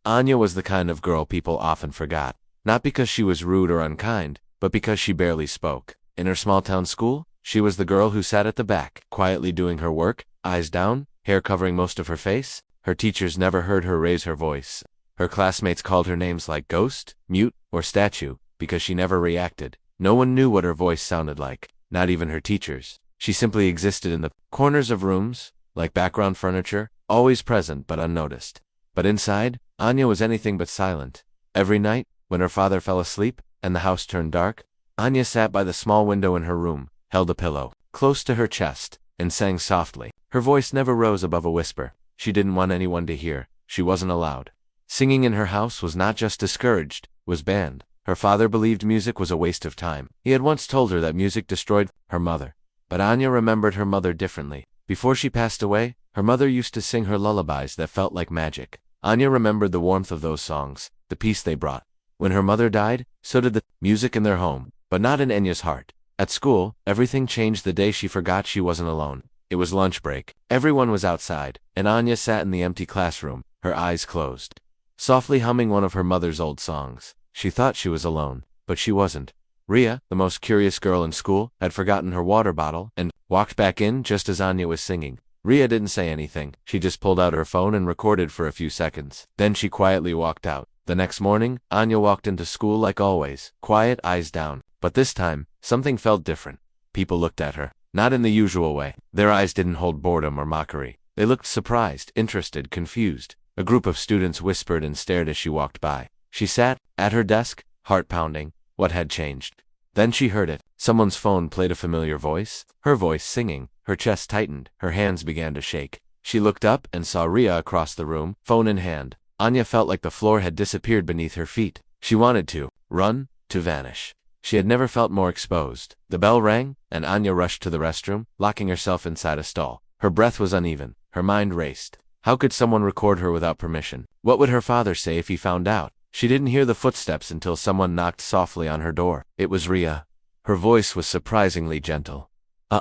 Anya was the kind of girl people often forgot. Not because she was rude or unkind, but because she barely spoke. In her small-town school, she was the girl who sat at the back, quietly doing her work, eyes down, hair covering most of her face. Her teachers never heard her raise her voice. Her classmates called her names like ghost, mute, or statue, because she never reacted. No one knew what her voice sounded like, not even her teachers. She simply existed in the corners of rooms, like background furniture, always present but unnoticed. But inside, Anya was anything but silent. Every night, when her father fell asleep, and the house turned dark, Anya sat by the small window in her room, held a pillow close to her chest, and sang softly. Her voice never rose above a whisper. She didn't want anyone to hear. She wasn't allowed. Singing in her house was not just discouraged, was banned. Her father believed music was a waste of time. He had once told her that music destroyed her mother. But Anya remembered her mother differently. Before she passed away, her mother used to sing her lullabies that felt like magic. Anya remembered the warmth of those songs, the peace they brought. When her mother died, so did the music in their home, but not in Anya's heart. At school, everything changed the day she forgot she wasn't alone. It was lunch break. Everyone was outside, and Anya sat in the empty classroom, her eyes closed, softly humming one of her mother's old songs. She thought she was alone, but she wasn't. Ria, the most curious girl in school, had forgotten her water bottle and walked back in just as Anya was singing. Ria didn't say anything. She just pulled out her phone and recorded for a few seconds. Then she quietly walked out. The next morning, Anya walked into school like always, quiet, eyes down. But this time, something felt different. People looked at her, not in the usual way. Their eyes didn't hold boredom or mockery. They looked surprised, interested, confused. A group of students whispered and stared as she walked by. She sat at her desk, heart pounding. What had changed? Then she heard it. Someone's phone played a familiar voice. Her voice singing. Her chest tightened. Her hands began to shake. She looked up and saw Ria across the room, phone in hand. Anya felt like the floor had disappeared beneath her feet. She wanted to run, to vanish. She had never felt more exposed. The bell rang, and Anya rushed to the restroom, locking herself inside a stall. Her breath was uneven. Her mind raced. How could someone record her without permission? What would her father say if he found out? She didn't hear the footsteps until someone knocked softly on her door. It was Ria. Her voice was surprisingly gentle.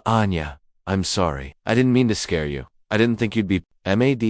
Anya, I'm sorry. I didn't mean to scare you. I didn't think you'd be mad.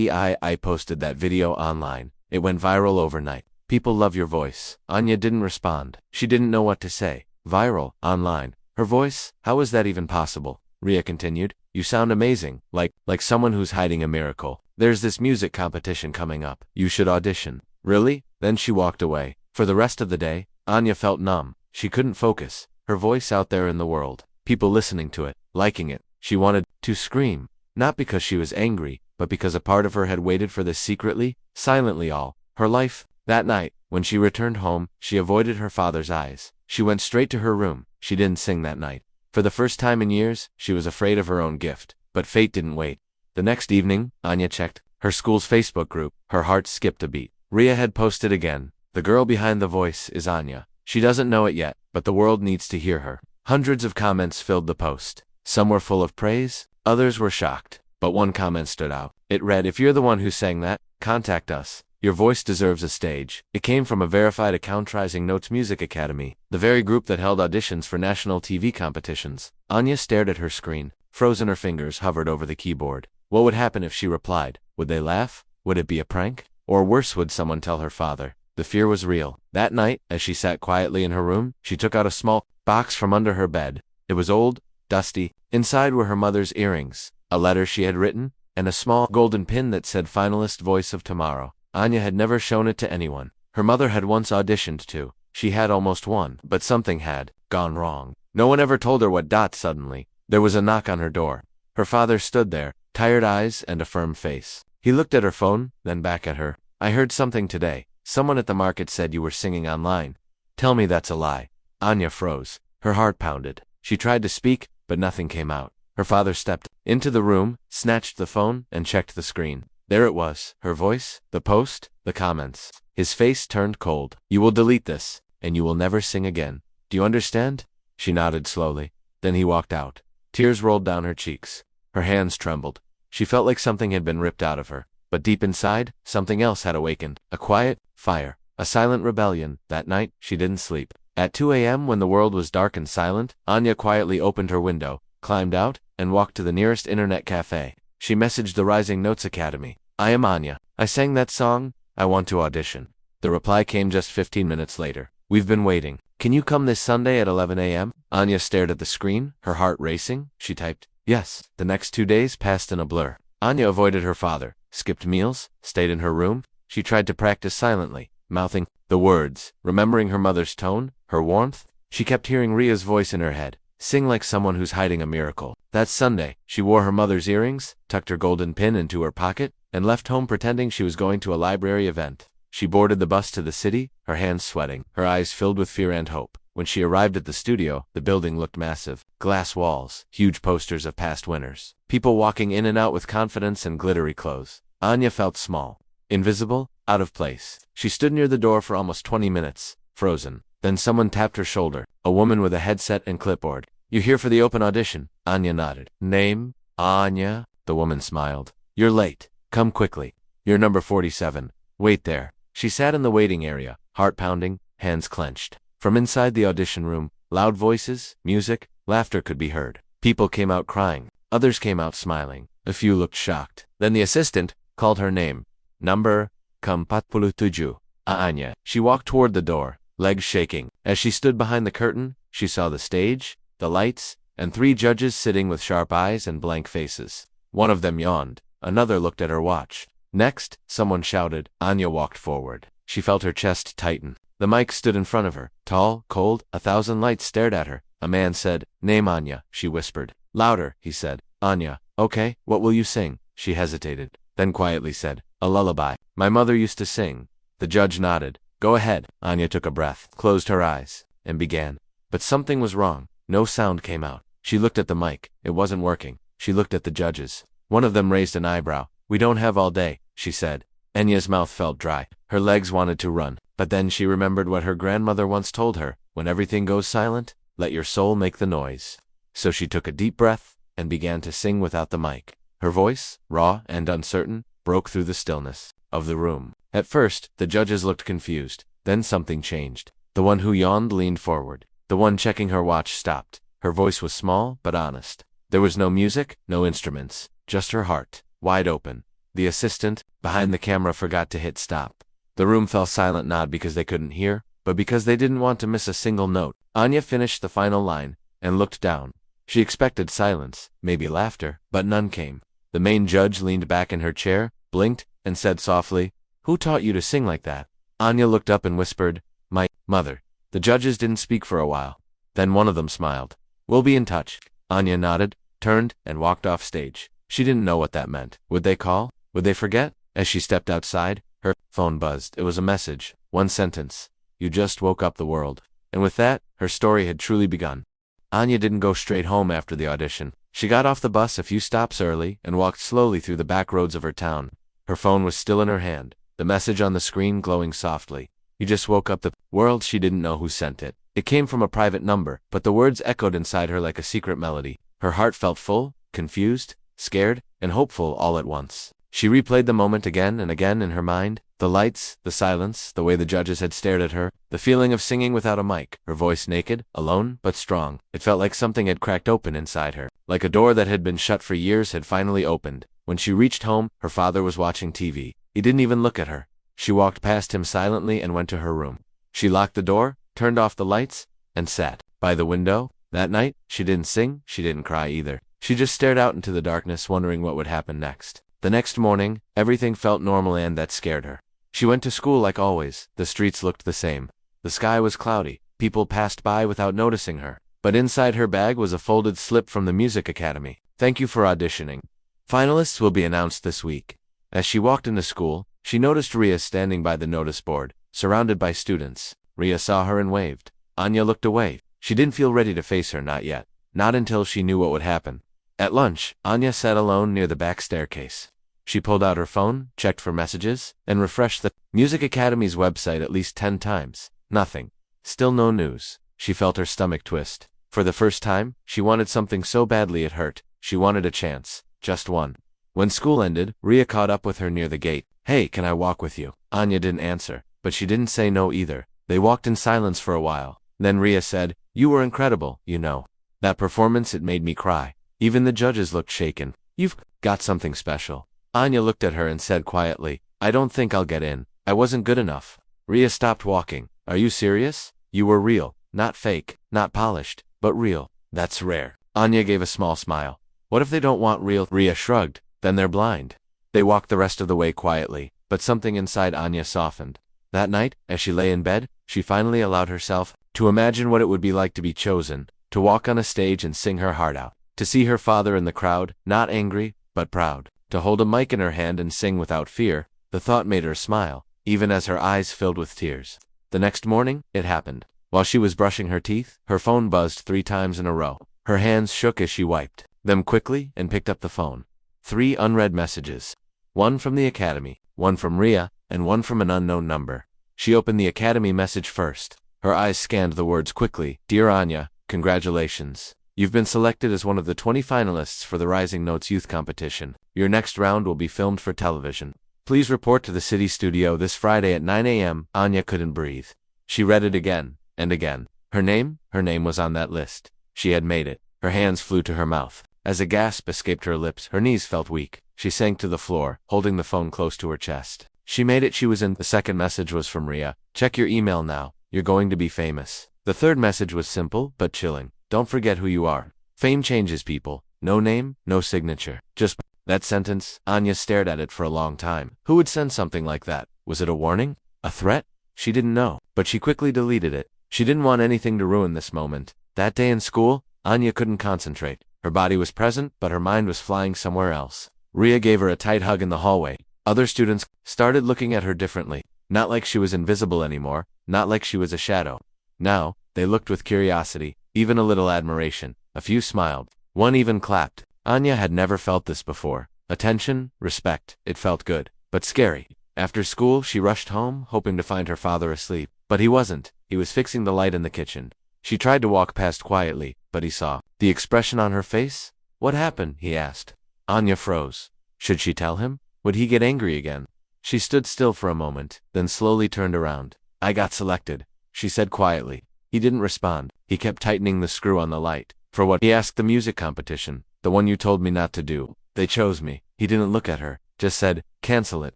I posted that video online. It went viral overnight. People love your voice. Anya didn't respond. She didn't know what to say. Viral, online. Her voice? How was that even possible? Ria continued. You sound amazing, like someone who's hiding a miracle. There's this music competition coming up. You should audition. Really? Then she walked away. For the rest of the day, Anya felt numb. She couldn't focus. Her voice out there in the world. People listening to it, liking it. She wanted to scream. Not because she was angry, but because a part of her had waited for this secretly, silently all her life. That night, when she returned home, she avoided her father's eyes. She went straight to her room. She didn't sing that night. For the first time in years, she was afraid of her own gift. But fate didn't wait. The next evening, Anya checked her school's Facebook group. Her heart skipped a beat. Ria had posted again. The girl behind the voice is Anya. She doesn't know it yet, but the world needs to hear her. Hundreds of comments filled the post. Some were full of praise, others were shocked. But one comment stood out. It read, if you're the one who sang that, contact us. Your voice deserves a stage. It came from a verified account Rising Notes Music Academy, the very group that held auditions for national TV competitions. Anya stared at her screen. Frozen, her fingers hovered over the keyboard. What would happen if she replied? Would they laugh? Would it be a prank? Or worse, would someone tell her father? The fear was real. That night, as she sat quietly in her room, she took out a small box from under her bed. It was old, dusty. Inside were her mother's earrings, a letter she had written, and a small golden pin that said Finalist Voice of Tomorrow. Anya had never shown it to anyone. Her mother had once auditioned too. She had almost won, but something had gone wrong. No one ever told her what. Suddenly, there was a knock on her door. Her father stood there, tired eyes and a firm face. He looked at her phone, then back at her. I heard something today. Someone at the market said you were singing online. Tell me that's a lie. Anya froze. Her heart pounded. She tried to speak, but nothing came out. Her father stepped into the room, snatched the phone, and checked the screen. There it was, her voice, the post, the comments. His face turned cold. You will delete this, and you will never sing again. Do you understand? She nodded slowly. Then he walked out. Tears rolled down her cheeks. Her hands trembled. She felt like something had been ripped out of her. But deep inside, something else had awakened. A quiet fire. A silent rebellion. That night, she didn't sleep. At 2 a.m., when the world was dark and silent, Anya quietly opened her window, climbed out, and walked to the nearest internet cafe. She messaged the Rising Notes Academy. I am Anya. I sang that song. I want to audition. The reply came just 15 minutes later. We've been waiting. Can you come this Sunday at 11 a.m.? Anya stared at the screen, her heart racing. She typed, yes. The next 2 days passed in a blur. Anya avoided her father, skipped meals, stayed in her room. She tried to practice silently, mouthing the words, remembering her mother's tone, her warmth. She kept hearing Ria's voice in her head. Sing like someone who's hiding a miracle. That Sunday, she wore her mother's earrings, tucked her golden pin into her pocket, and left home pretending she was going to a library event. She boarded the bus to the city, her hands sweating, her eyes filled with fear and hope. When she arrived at the studio, the building looked massive. Glass walls, huge posters of past winners. People walking in and out with confidence and glittery clothes. Anya felt small, invisible, out of place. She stood near the door for almost 20 minutes, frozen. Then someone tapped her shoulder, a woman with a headset and clipboard. You here for the open audition? Anya nodded. Name? Anya? The woman smiled. You're late. Come quickly. You're number 47. Wait there. She sat in the waiting area, heart pounding, hands clenched. From inside the audition room, loud voices, music, laughter could be heard. People came out crying. Others came out smiling. A few looked shocked. Then the assistant called her name. Number 47. Anya. She walked toward the door, legs shaking. As she stood behind the curtain, she saw the stage, the lights, and 3 judges sitting with sharp eyes and blank faces. One of them yawned. Another looked at her watch. Next, someone shouted. Anya walked forward. She felt her chest tighten. The mic stood in front of her. Tall, cold, 1,000 lights stared at her. A man said, Name Anya, she whispered. Louder, he said. Anya. Okay, what will you sing? She hesitated, then quietly said, a lullaby. My mother used to sing. The judge nodded. Go ahead. Anya took a breath, closed her eyes, and began. But something was wrong. No sound came out. She looked at the mic. It wasn't working. She looked at the judges. One of them raised an eyebrow. We don't have all day, she said. Anya's mouth felt dry. Her legs wanted to run. But then she remembered what her grandmother once told her. When everything goes silent, let your soul make the noise. So she took a deep breath and began to sing without the mic. Her voice, raw and uncertain, broke through the stillness of the room. At first, the judges looked confused. Then something changed. The one who yawned leaned forward. The one checking her watch stopped. Her voice was small but honest. There was no music, no instruments, just her heart, wide open. The assistant, behind the camera, forgot to hit stop. The room fell silent, not because they couldn't hear, but because they didn't want to miss a single note. Anya finished the final line and looked down. She expected silence, maybe laughter, but none came. The main judge leaned back in her chair, blinked, and said softly, Who taught you to sing like that? Anya looked up and whispered, My mother. The judges didn't speak for a while. Then one of them smiled. We'll be in touch. Anya nodded, turned, and walked off stage. She didn't know what that meant. Would they call? Would they forget? As she stepped outside, her phone buzzed. It was a message. One sentence. You just woke up the world. And with that, her story had truly begun. Anya didn't go straight home after the audition. She got off the bus a few stops early and walked slowly through the back roads of her town. Her phone was still in her hand, the message on the screen glowing softly. You just woke up the world. She didn't know who sent it. It came from a private number, but the words echoed inside her like a secret melody. Her heart felt full, confused, scared, and hopeful all at once. She replayed the moment again and again in her mind. The lights, the silence, the way the judges had stared at her, the feeling of singing without a mic, her voice naked, alone, but strong. It felt like something had cracked open inside her, like a door that had been shut for years had finally opened. When she reached home, her father was watching TV. He didn't even look at her. She walked past him silently and went to her room. She locked the door, turned off the lights, and sat by the window. That night, she didn't sing, she didn't cry either. She just stared out into the darkness, wondering what would happen next. The next morning, everything felt normal, and that scared her. She went to school like always. The streets looked the same. The sky was cloudy. People passed by without noticing her. But inside her bag was a folded slip from the music academy. Thank you for auditioning. Finalists will be announced this week. As she walked into school, she noticed Ria standing by the notice board, surrounded by students. Ria saw her and waved. Anya looked away. She didn't feel ready to face her, not yet. Not until she knew what would happen. At lunch, Anya sat alone near the back staircase. She pulled out her phone, checked for messages, and refreshed the Music Academy's website at least 10 times. Nothing. Still no news. She felt her stomach twist. For the first time, she wanted something so badly it hurt. She wanted a chance. Just one. When school ended, Ria caught up with her near the gate. Hey, can I walk with you? Anya didn't answer, but she didn't say no either. They walked in silence for a while. Then Ria said, You were incredible, you know. That performance, it made me cry. Even the judges looked shaken. You've got something special. Anya looked at her and said quietly, I don't think I'll get in. I wasn't good enough. Rhea stopped walking. Are you serious? You were real. Not fake, not polished, but real. That's rare. Anya gave a small smile. What if they don't want real? Rhea shrugged. Then they're blind. They walked the rest of the way quietly, but something inside Anya softened. That night, as she lay in bed, she finally allowed herself to imagine what it would be like to be chosen, to walk on a stage and sing her heart out, to see her father in the crowd, not angry, but proud, to hold a mic in her hand and sing without fear. The thought made her smile, even as her eyes filled with tears. The next morning, it happened. While she was brushing her teeth, her phone buzzed 3 times in a row. Her hands shook as she wiped them quickly and picked up the phone. 3 unread messages. 1 from the academy, 1 from Rhea, and 1 from an unknown number. She opened the academy message first. Her eyes scanned the words quickly. Dear Anya, congratulations. You've been selected as one of the 20 finalists for the Rising Notes Youth Competition. Your next round will be filmed for television. Please report to the city studio this Friday at 9 a.m. Anya couldn't breathe. She read it again and again. Her name was on that list. She had made it. Her hands flew to her mouth. As a gasp escaped her lips, her knees felt weak. She sank to the floor, holding the phone close to her chest. She made it. She was in. The second message was from Rhea. Check your email now. You're going to be famous. The third message was simple, but chilling. Don't forget who you are. Fame changes people. No name, no signature. Just that sentence. Anya stared at it for a long time. Who would send something like that? Was it a warning? A threat? She didn't know, but she quickly deleted it. She didn't want anything to ruin this moment. That day in school, Anya couldn't concentrate. Her body was present, but her mind was flying somewhere else. Rhea gave her a tight hug in the hallway. Other students started looking at her differently. Not like she was invisible anymore, not like she was a shadow. Now, they looked with curiosity, even a little admiration. A few smiled. One even clapped. Anya had never felt this before. Attention, respect. It felt good, but scary. After school, she rushed home, hoping to find her father asleep. But he wasn't. He was fixing the light in the kitchen. She tried to walk past quietly, but he saw the expression on her face. What happened? He asked. Anya froze. Should she tell him? Would he get angry again? She stood still for a moment, then slowly turned around. I got selected, she said quietly. He didn't respond. He kept tightening the screw on the light. For what? He asked. The music competition. The one you told me not to do. They chose me. He didn't look at her, just said, cancel it.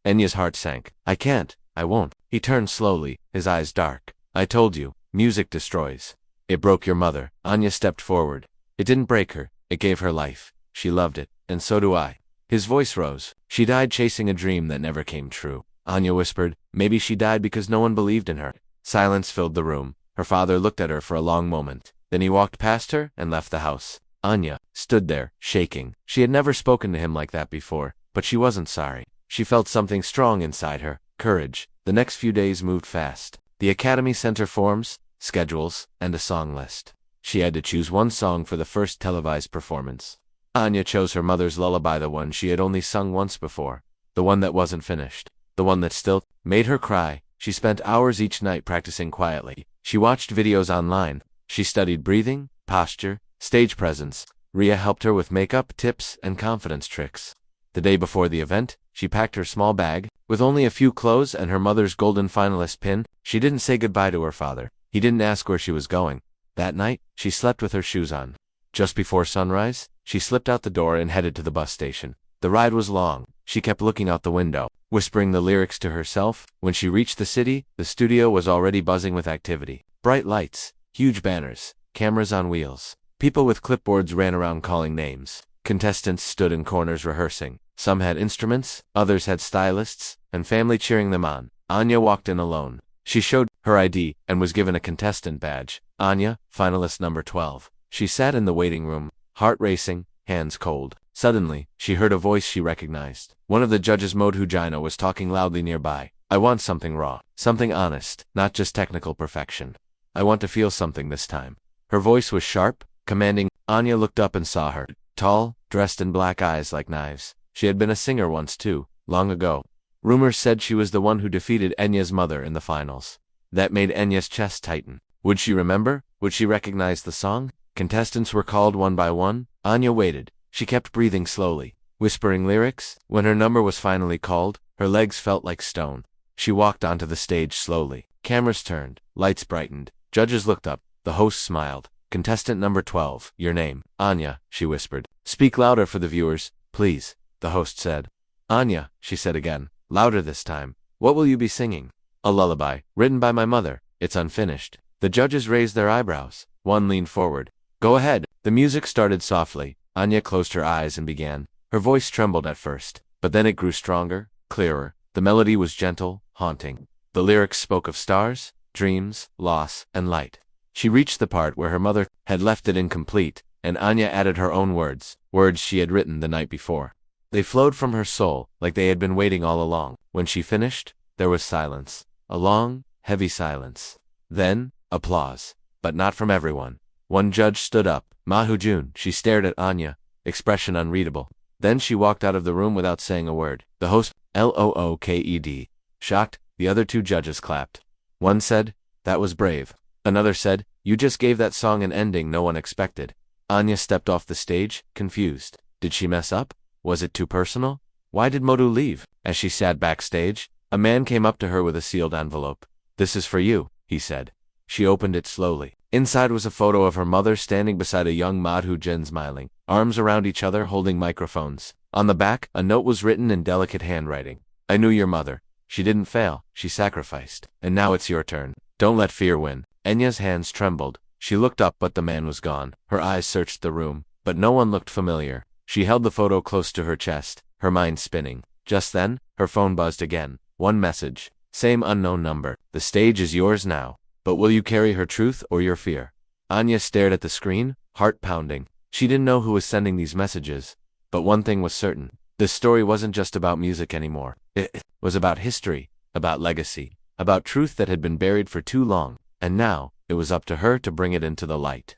Anya's heart sank. I can't. I won't. He turned slowly, his eyes dark. I told you, music destroys. It broke your mother. Anya stepped forward. It didn't break her. It gave her life. She loved it, and so do I. His voice rose. She died chasing a dream that never came true. Anya whispered, maybe she died because no one believed in her. Silence filled the room. Her father looked at her for a long moment. Then he walked past her and left the house. Anya stood there, shaking. She had never spoken to him like that before, but she wasn't sorry. She felt something strong inside her, courage. The next few days moved fast. The academy sent her forms, schedules, and a song list. She had to choose one song for the first televised performance. Anya chose her mother's lullaby, the one she had only sung once before, the one that wasn't finished, the one that still made her cry. She spent hours each night practicing quietly. She watched videos online. She studied breathing, posture, stage presence. Rhea helped her with makeup, tips, and confidence tricks. The day before the event, she packed her small bag, with only a few clothes and her mother's golden finalist pin. She didn't say goodbye to her father. He didn't ask where she was going. That night, she slept with her shoes on. Just before sunrise, she slipped out the door and headed to the bus station. The ride was long. She kept looking out the window, whispering the lyrics to herself. When she reached the city, the studio was already buzzing with activity. Bright lights, huge banners, cameras on wheels. People with clipboards ran around calling names. Contestants stood in corners rehearsing. Some had instruments, others had stylists, and family cheering them on. Anya walked in alone. She showed her ID and was given a contestant badge. Anya, finalist number 12. She sat in the waiting room, heart racing, hands cold. Suddenly, she heard a voice she recognized. One of the judges, Modhujina, was talking loudly nearby. I want something raw, something honest, not just technical perfection. I want to feel something this time. Her voice was sharp, commanding. Anya looked up and saw her. Tall, dressed in black, eyes like knives. She had been a singer once too, long ago. Rumors said she was the one who defeated Enya's mother in the finals. That made Enya's chest tighten. Would she remember? Would she recognize the song? Contestants were called one by one. Anya waited. She kept breathing slowly, whispering lyrics. When her number was finally called, her legs felt like stone. She walked onto the stage slowly. Cameras turned. Lights brightened. Judges looked up. The host smiled. Contestant number 12, your name. Anya, she whispered. Speak louder for the viewers, please, the host said. Anya, she said again, louder this time. What will you be singing? A lullaby, written by my mother. It's unfinished. The judges raised their eyebrows. One leaned forward. Go ahead. The music started softly. Anya closed her eyes and began. Her voice trembled at first, but then it grew stronger, clearer. The melody was gentle, haunting. The lyrics spoke of stars, dreams, loss, and light. She reached the part where her mother had left it incomplete, and Anya added her own words, words she had written the night before. They flowed from her soul, like they had been waiting all along. When she finished, there was silence. A long, heavy silence. Then, applause. But not from everyone. One judge stood up. Mahujun. She stared at Anya, expression unreadable. Then she walked out of the room without saying a word. The host, Looked. Shocked, the other two judges clapped. One said, that was brave. Another said, you just gave that song an ending no one expected. Anya stepped off the stage, confused. Did she mess up? Was it too personal? Why did Modu leave? As she sat backstage, a man came up to her with a sealed envelope. This is for you, he said. She opened it slowly. Inside was a photo of her mother standing beside a young Madhujan smiling, arms around each other holding microphones. On the back, a note was written in delicate handwriting. I knew your mother. She didn't fail, she sacrificed. And now it's your turn. Don't let fear win. Enya's hands trembled. She looked up but the man was gone. Her eyes searched the room, but no one looked familiar. She held the photo close to her chest, her mind spinning. Just then, her phone buzzed again. One message. Same unknown number. The stage is yours now. But will you carry her truth or your fear? Anya stared at the screen, heart pounding. She didn't know who was sending these messages. But one thing was certain. This story wasn't just about music anymore. It was about history, about legacy, about truth that had been buried for too long. And now, it was up to her to bring it into the light.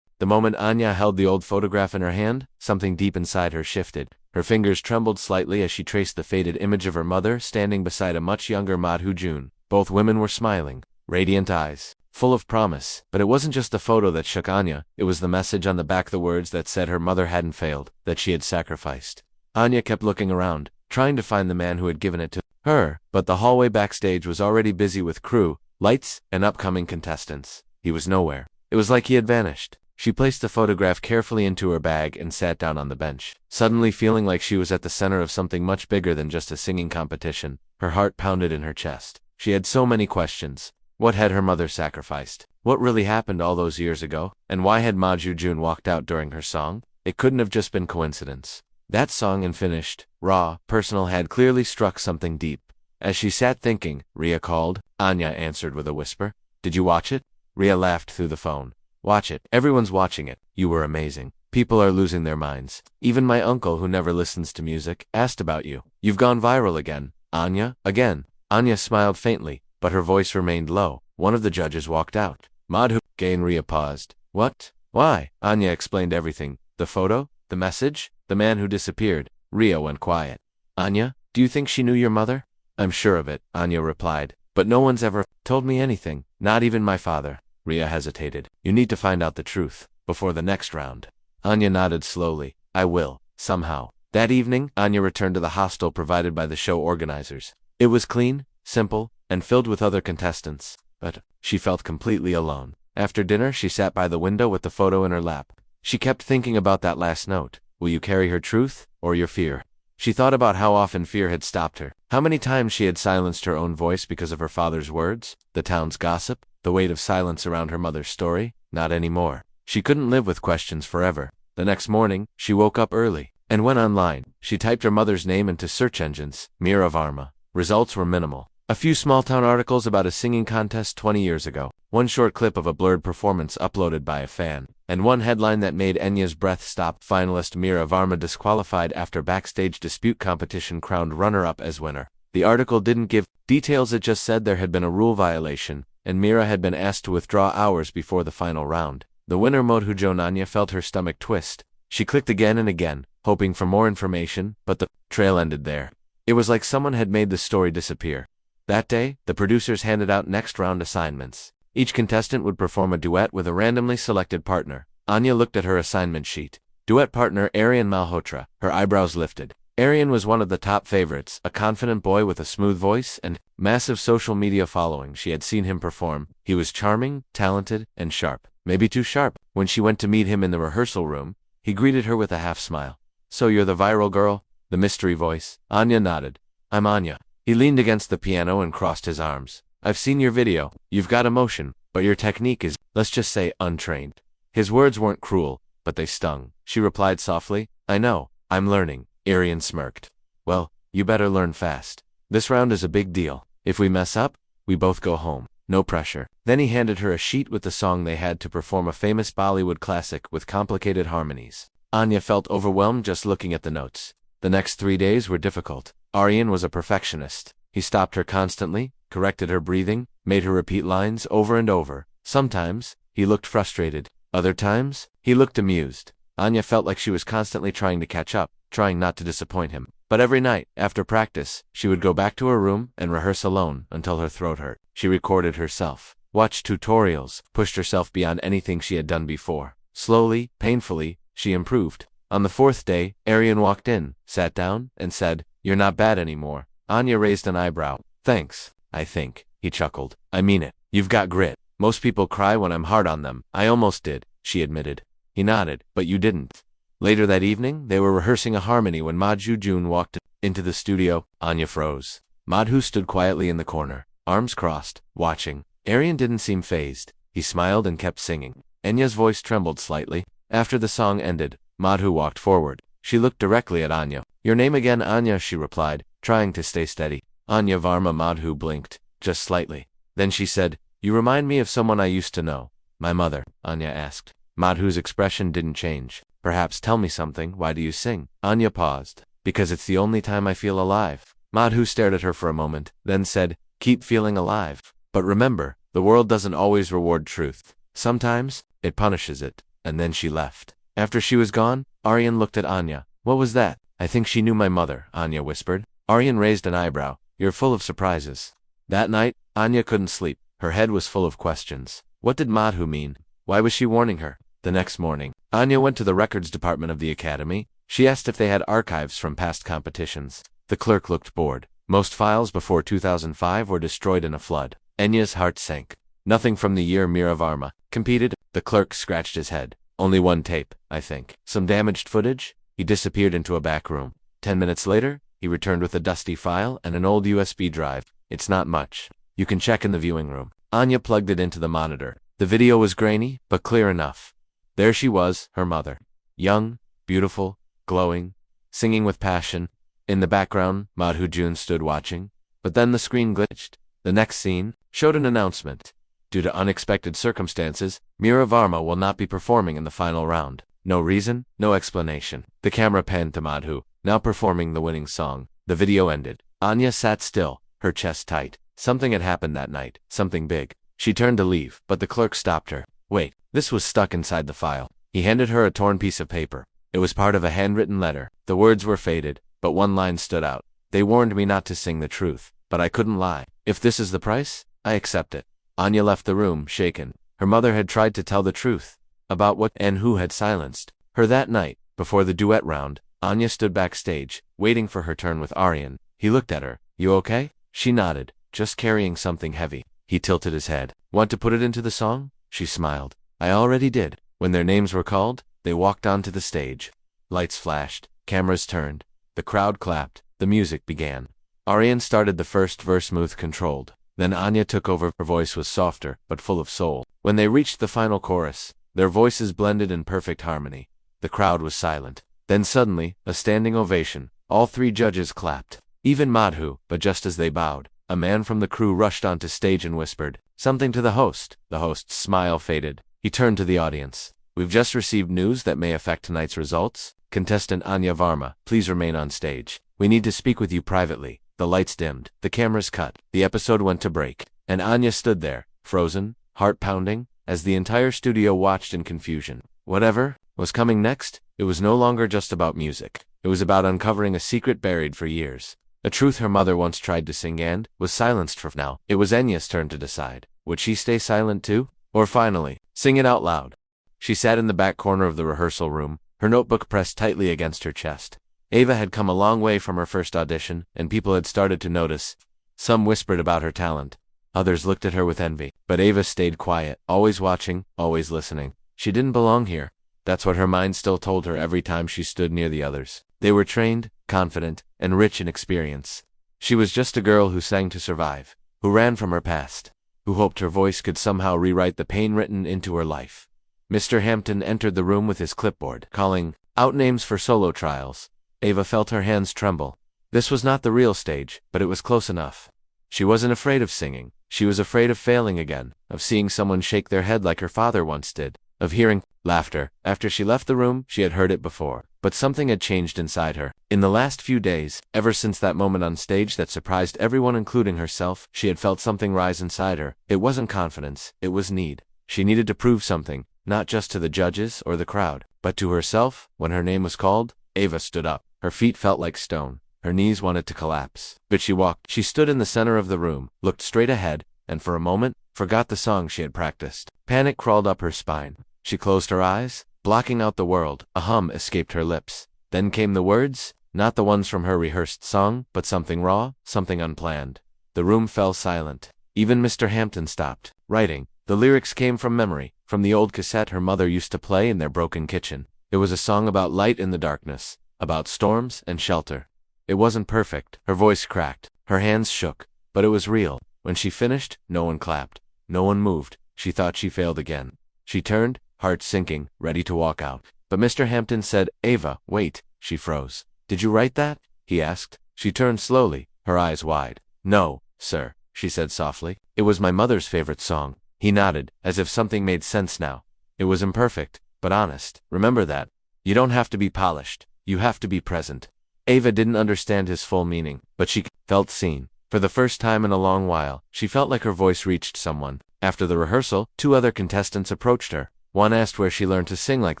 The moment Anya held the old photograph in her hand, something deep inside her shifted. Her fingers trembled slightly as she traced the faded image of her mother standing beside a much younger Madhujun. Both women were smiling, radiant eyes, full of promise. But it wasn't just the photo that shook Anya, it was the message on the back, the words that said her mother hadn't failed, that she had sacrificed. Anya kept looking around, trying to find the man who had given it to her, but the hallway backstage was already busy with crew, lights, and upcoming contestants. He was nowhere. It was like he had vanished. She placed the photograph carefully into her bag and sat down on the bench, suddenly feeling like she was at the center of something much bigger than just a singing competition. Her heart pounded in her chest. She had so many questions. What had her mother sacrificed? What really happened all those years ago? And why had Mahujun walked out during her song? It couldn't have just been coincidence. That song, unfinished, raw, personal, had clearly struck something deep. As she sat thinking, Ria called. Anya answered with a whisper. Did you watch it? Ria laughed through the phone. Watch it. Everyone's watching it. You were amazing. People are losing their minds. Even my uncle, who never listens to music, asked about you. You've gone viral again. Anya? Again. Anya smiled faintly, but her voice remained low. One of the judges walked out. Madhu. Ria paused. What? Why? Anya explained everything. The photo? The message? The man who disappeared. Ria went quiet. Anya, do you think she knew your mother? I'm sure of it, Anya replied. But no one's ever told me anything. Not even my father. Ria hesitated. You need to find out the truth, before the next round. Anya nodded slowly. I will, somehow. That evening, Anya returned to the hostel provided by the show organizers. It was clean, simple, and filled with other contestants. But she felt completely alone. After dinner, she sat by the window with the photo in her lap. She kept thinking about that last note. Will you carry her truth, or your fear? She thought about how often fear had stopped her. How many times she had silenced her own voice because of her father's words, the town's gossip, the weight of silence around her mother's story. Not anymore. She couldn't live with questions forever. The next morning, she woke up early and went online. She typed her mother's name into search engines. Mira Varma. Results were minimal. A few small-town articles about a singing contest 20 years ago. One short clip of a blurred performance uploaded by a fan. And one headline that made Enya's breath stop. Finalist Mira Varma disqualified after backstage dispute competition crowned runner-up as winner. The article didn't give details, it just said there had been a rule violation, and Mira had been asked to withdraw hours before the final round. The winner Modhujon. Anya felt her stomach twist. She clicked again and again, hoping for more information, but the trail ended there. It was like someone had made the story disappear. That day, the producers handed out next round assignments. Each contestant would perform a duet with a randomly selected partner. Anya looked at her assignment sheet. Duet partner Aryan Malhotra. Her eyebrows lifted. Aryan was one of the top favorites, a confident boy with a smooth voice and massive social media following. She had seen him perform. He was charming, talented, and sharp. Maybe too sharp. When she went to meet him in the rehearsal room, he greeted her with a half smile. So you're the viral girl? The mystery voice. Anya nodded. I'm Anya. He leaned against the piano and crossed his arms. I've seen your video. You've got emotion, but your technique is, let's just say, untrained. His words weren't cruel, but they stung. She replied softly, I know, I'm learning. Arian smirked. Well, you better learn fast. This round is a big deal. If we mess up, we both go home. No pressure. Then he handed her a sheet with the song they had to perform, a famous Bollywood classic with complicated harmonies. Anya felt overwhelmed just looking at the notes. The next 3 days were difficult. Arian was a perfectionist. He stopped her constantly, corrected her breathing, made her repeat lines over and over. Sometimes, he looked frustrated. Other times, he looked amused. Anya felt like she was constantly trying to catch up, trying not to disappoint him. But every night, after practice, she would go back to her room and rehearse alone until her throat hurt. She recorded herself, watched tutorials, pushed herself beyond anything she had done before. Slowly, painfully, she improved. On the 4th day, Arian walked in, sat down, and said, You're not bad anymore. Anya raised an eyebrow. Thanks, I think. He chuckled. I mean it. You've got grit. Most people cry when I'm hard on them. I almost did, she admitted. He nodded, but you didn't. Later that evening, they were rehearsing a harmony when Madhu June walked into the studio. Anya froze. Madhu stood quietly in the corner, arms crossed, watching. Arian didn't seem fazed. He smiled and kept singing. Anya's voice trembled slightly. After the song ended, Madhu walked forward. She looked directly at Anya. Your name again, Anya, she replied, trying to stay steady. Anya Varma. Madhu blinked, just slightly. Then she said, You remind me of someone I used to know. My mother, Anya asked. Madhu's expression didn't change. Perhaps tell me something. Why do you sing? Anya paused. Because it's the only time I feel alive. Madhu stared at her for a moment, then said, Keep feeling alive. But remember, the world doesn't always reward truth. Sometimes, it punishes it. And then she left. After she was gone, Arian looked at Anya. What was that? I think she knew my mother, Anya whispered. Arian raised an eyebrow. You're full of surprises. That night, Anya couldn't sleep. Her head was full of questions. What did Madhu mean? Why was she warning her? The next morning, Anya went to the records department of the academy. She asked if they had archives from past competitions. The clerk looked bored. Most files before 2005 were destroyed in a flood. Anya's heart sank. Nothing from the year Meera Varma competed. The clerk scratched his head. Only one tape, I think. Some damaged footage? He disappeared into a back room. 10 minutes later, he returned with a dusty file and an old USB drive. It's not much. You can check in the viewing room. Anya plugged it into the monitor. The video was grainy, but clear enough. There she was, her mother. Young, beautiful, glowing, singing with passion. In the background, Madhu June stood watching. But then the screen glitched. The next scene showed an announcement. Due to unexpected circumstances, Meera Varma will not be performing in the final round. No reason, no explanation. The camera panned to Madhu, now performing the winning song. The video ended. Anya sat still, her chest tight. Something had happened that night, something big. She turned to leave, but the clerk stopped her. Wait, this was stuck inside the file. He handed her a torn piece of paper. It was part of a handwritten letter. The words were faded, but one line stood out. They warned me not to sing the truth, but I couldn't lie. If this is the price, I accept it. Anya left the room, shaken. Her mother had tried to tell the truth. About what and who had silenced her that night. Before the duet round, Anya stood backstage, waiting for her turn with Arian. He looked at her. You okay? She nodded, just carrying something heavy. He tilted his head. Want to put it into the song? She smiled. I already did. When their names were called, they walked onto the stage. Lights flashed, cameras turned. The crowd clapped. The music began. Arian started the first verse smooth controlled. Then Anya took over. Her voice was softer, but full of soul. When they reached the final chorus, their voices blended in perfect harmony. The crowd was silent. Then suddenly, a standing ovation. All 3 judges clapped. Even Madhu, but just as they bowed, a man from the crew rushed onto stage and whispered something to the host. The host's smile faded. He turned to the audience. We've just received news that may affect tonight's results. Contestant Anya Varma, please remain on stage. We need to speak with you privately. The lights dimmed. The cameras cut. The episode went to break. And Anya stood there, frozen, heart pounding, as the entire studio watched in confusion. Whatever was coming next, it was no longer just about music. It was about uncovering a secret buried for years. A truth her mother once tried to sing and was silenced for now. It was Anya's turn to decide. Would she stay silent too? Or finally, sing it out loud? She sat in the back corner of the rehearsal room, her notebook pressed tightly against her chest. Ava had come a long way from her first audition, and people had started to notice. Some whispered about her talent. Others looked at her with envy. But Ava stayed quiet, always watching, always listening. She didn't belong here. That's what her mind still told her every time she stood near the others. They were trained, confident, and rich in experience. She was just a girl who sang to survive, who ran from her past, who hoped her voice could somehow rewrite the pain written into her life. Mr. Hampton entered the room with his clipboard, calling out names for solo trials. Ava felt her hands tremble. This was not the real stage, but it was close enough. She wasn't afraid of singing. She was afraid of failing again, of seeing someone shake their head like her father once did, of hearing laughter. After she left the room, she had heard it before, but something had changed inside her. In the last few days, ever since that moment on stage that surprised everyone including herself, she had felt something rise inside her. It wasn't confidence, it was need. She needed to prove something, not just to the judges or the crowd, but to herself. When her name was called, Ava stood up. Her feet felt like stone. Her knees wanted to collapse. But she walked. She stood in the center of the room, looked straight ahead, and for a moment, forgot the song she had practiced. Panic crawled up her spine. She closed her eyes, blocking out the world. A hum escaped her lips. Then came the words, not the ones from her rehearsed song, but something raw, something unplanned. The room fell silent. Even Mr. Hampton stopped writing. The lyrics came from memory, from the old cassette her mother used to play in their broken kitchen. It was a song about light in the darkness, about storms and shelter. It wasn't perfect. Her voice cracked. Her hands shook. But it was real. When she finished, no one clapped. No one moved. She thought she failed again. She turned, heart sinking, ready to walk out. But Mr. Hampton said, "Ava, wait." She froze. "Did you write that?" he asked. She turned slowly, her eyes wide. "No, sir," she said softly. "It was my mother's favorite song." He nodded, as if something made sense now. "It was imperfect, but honest. Remember that. You don't have to be polished. You have to be present." Ava didn't understand his full meaning, but she felt seen. For the first time in a long while, she felt like her voice reached someone. After the rehearsal, 2 other contestants approached her. One asked where she learned to sing like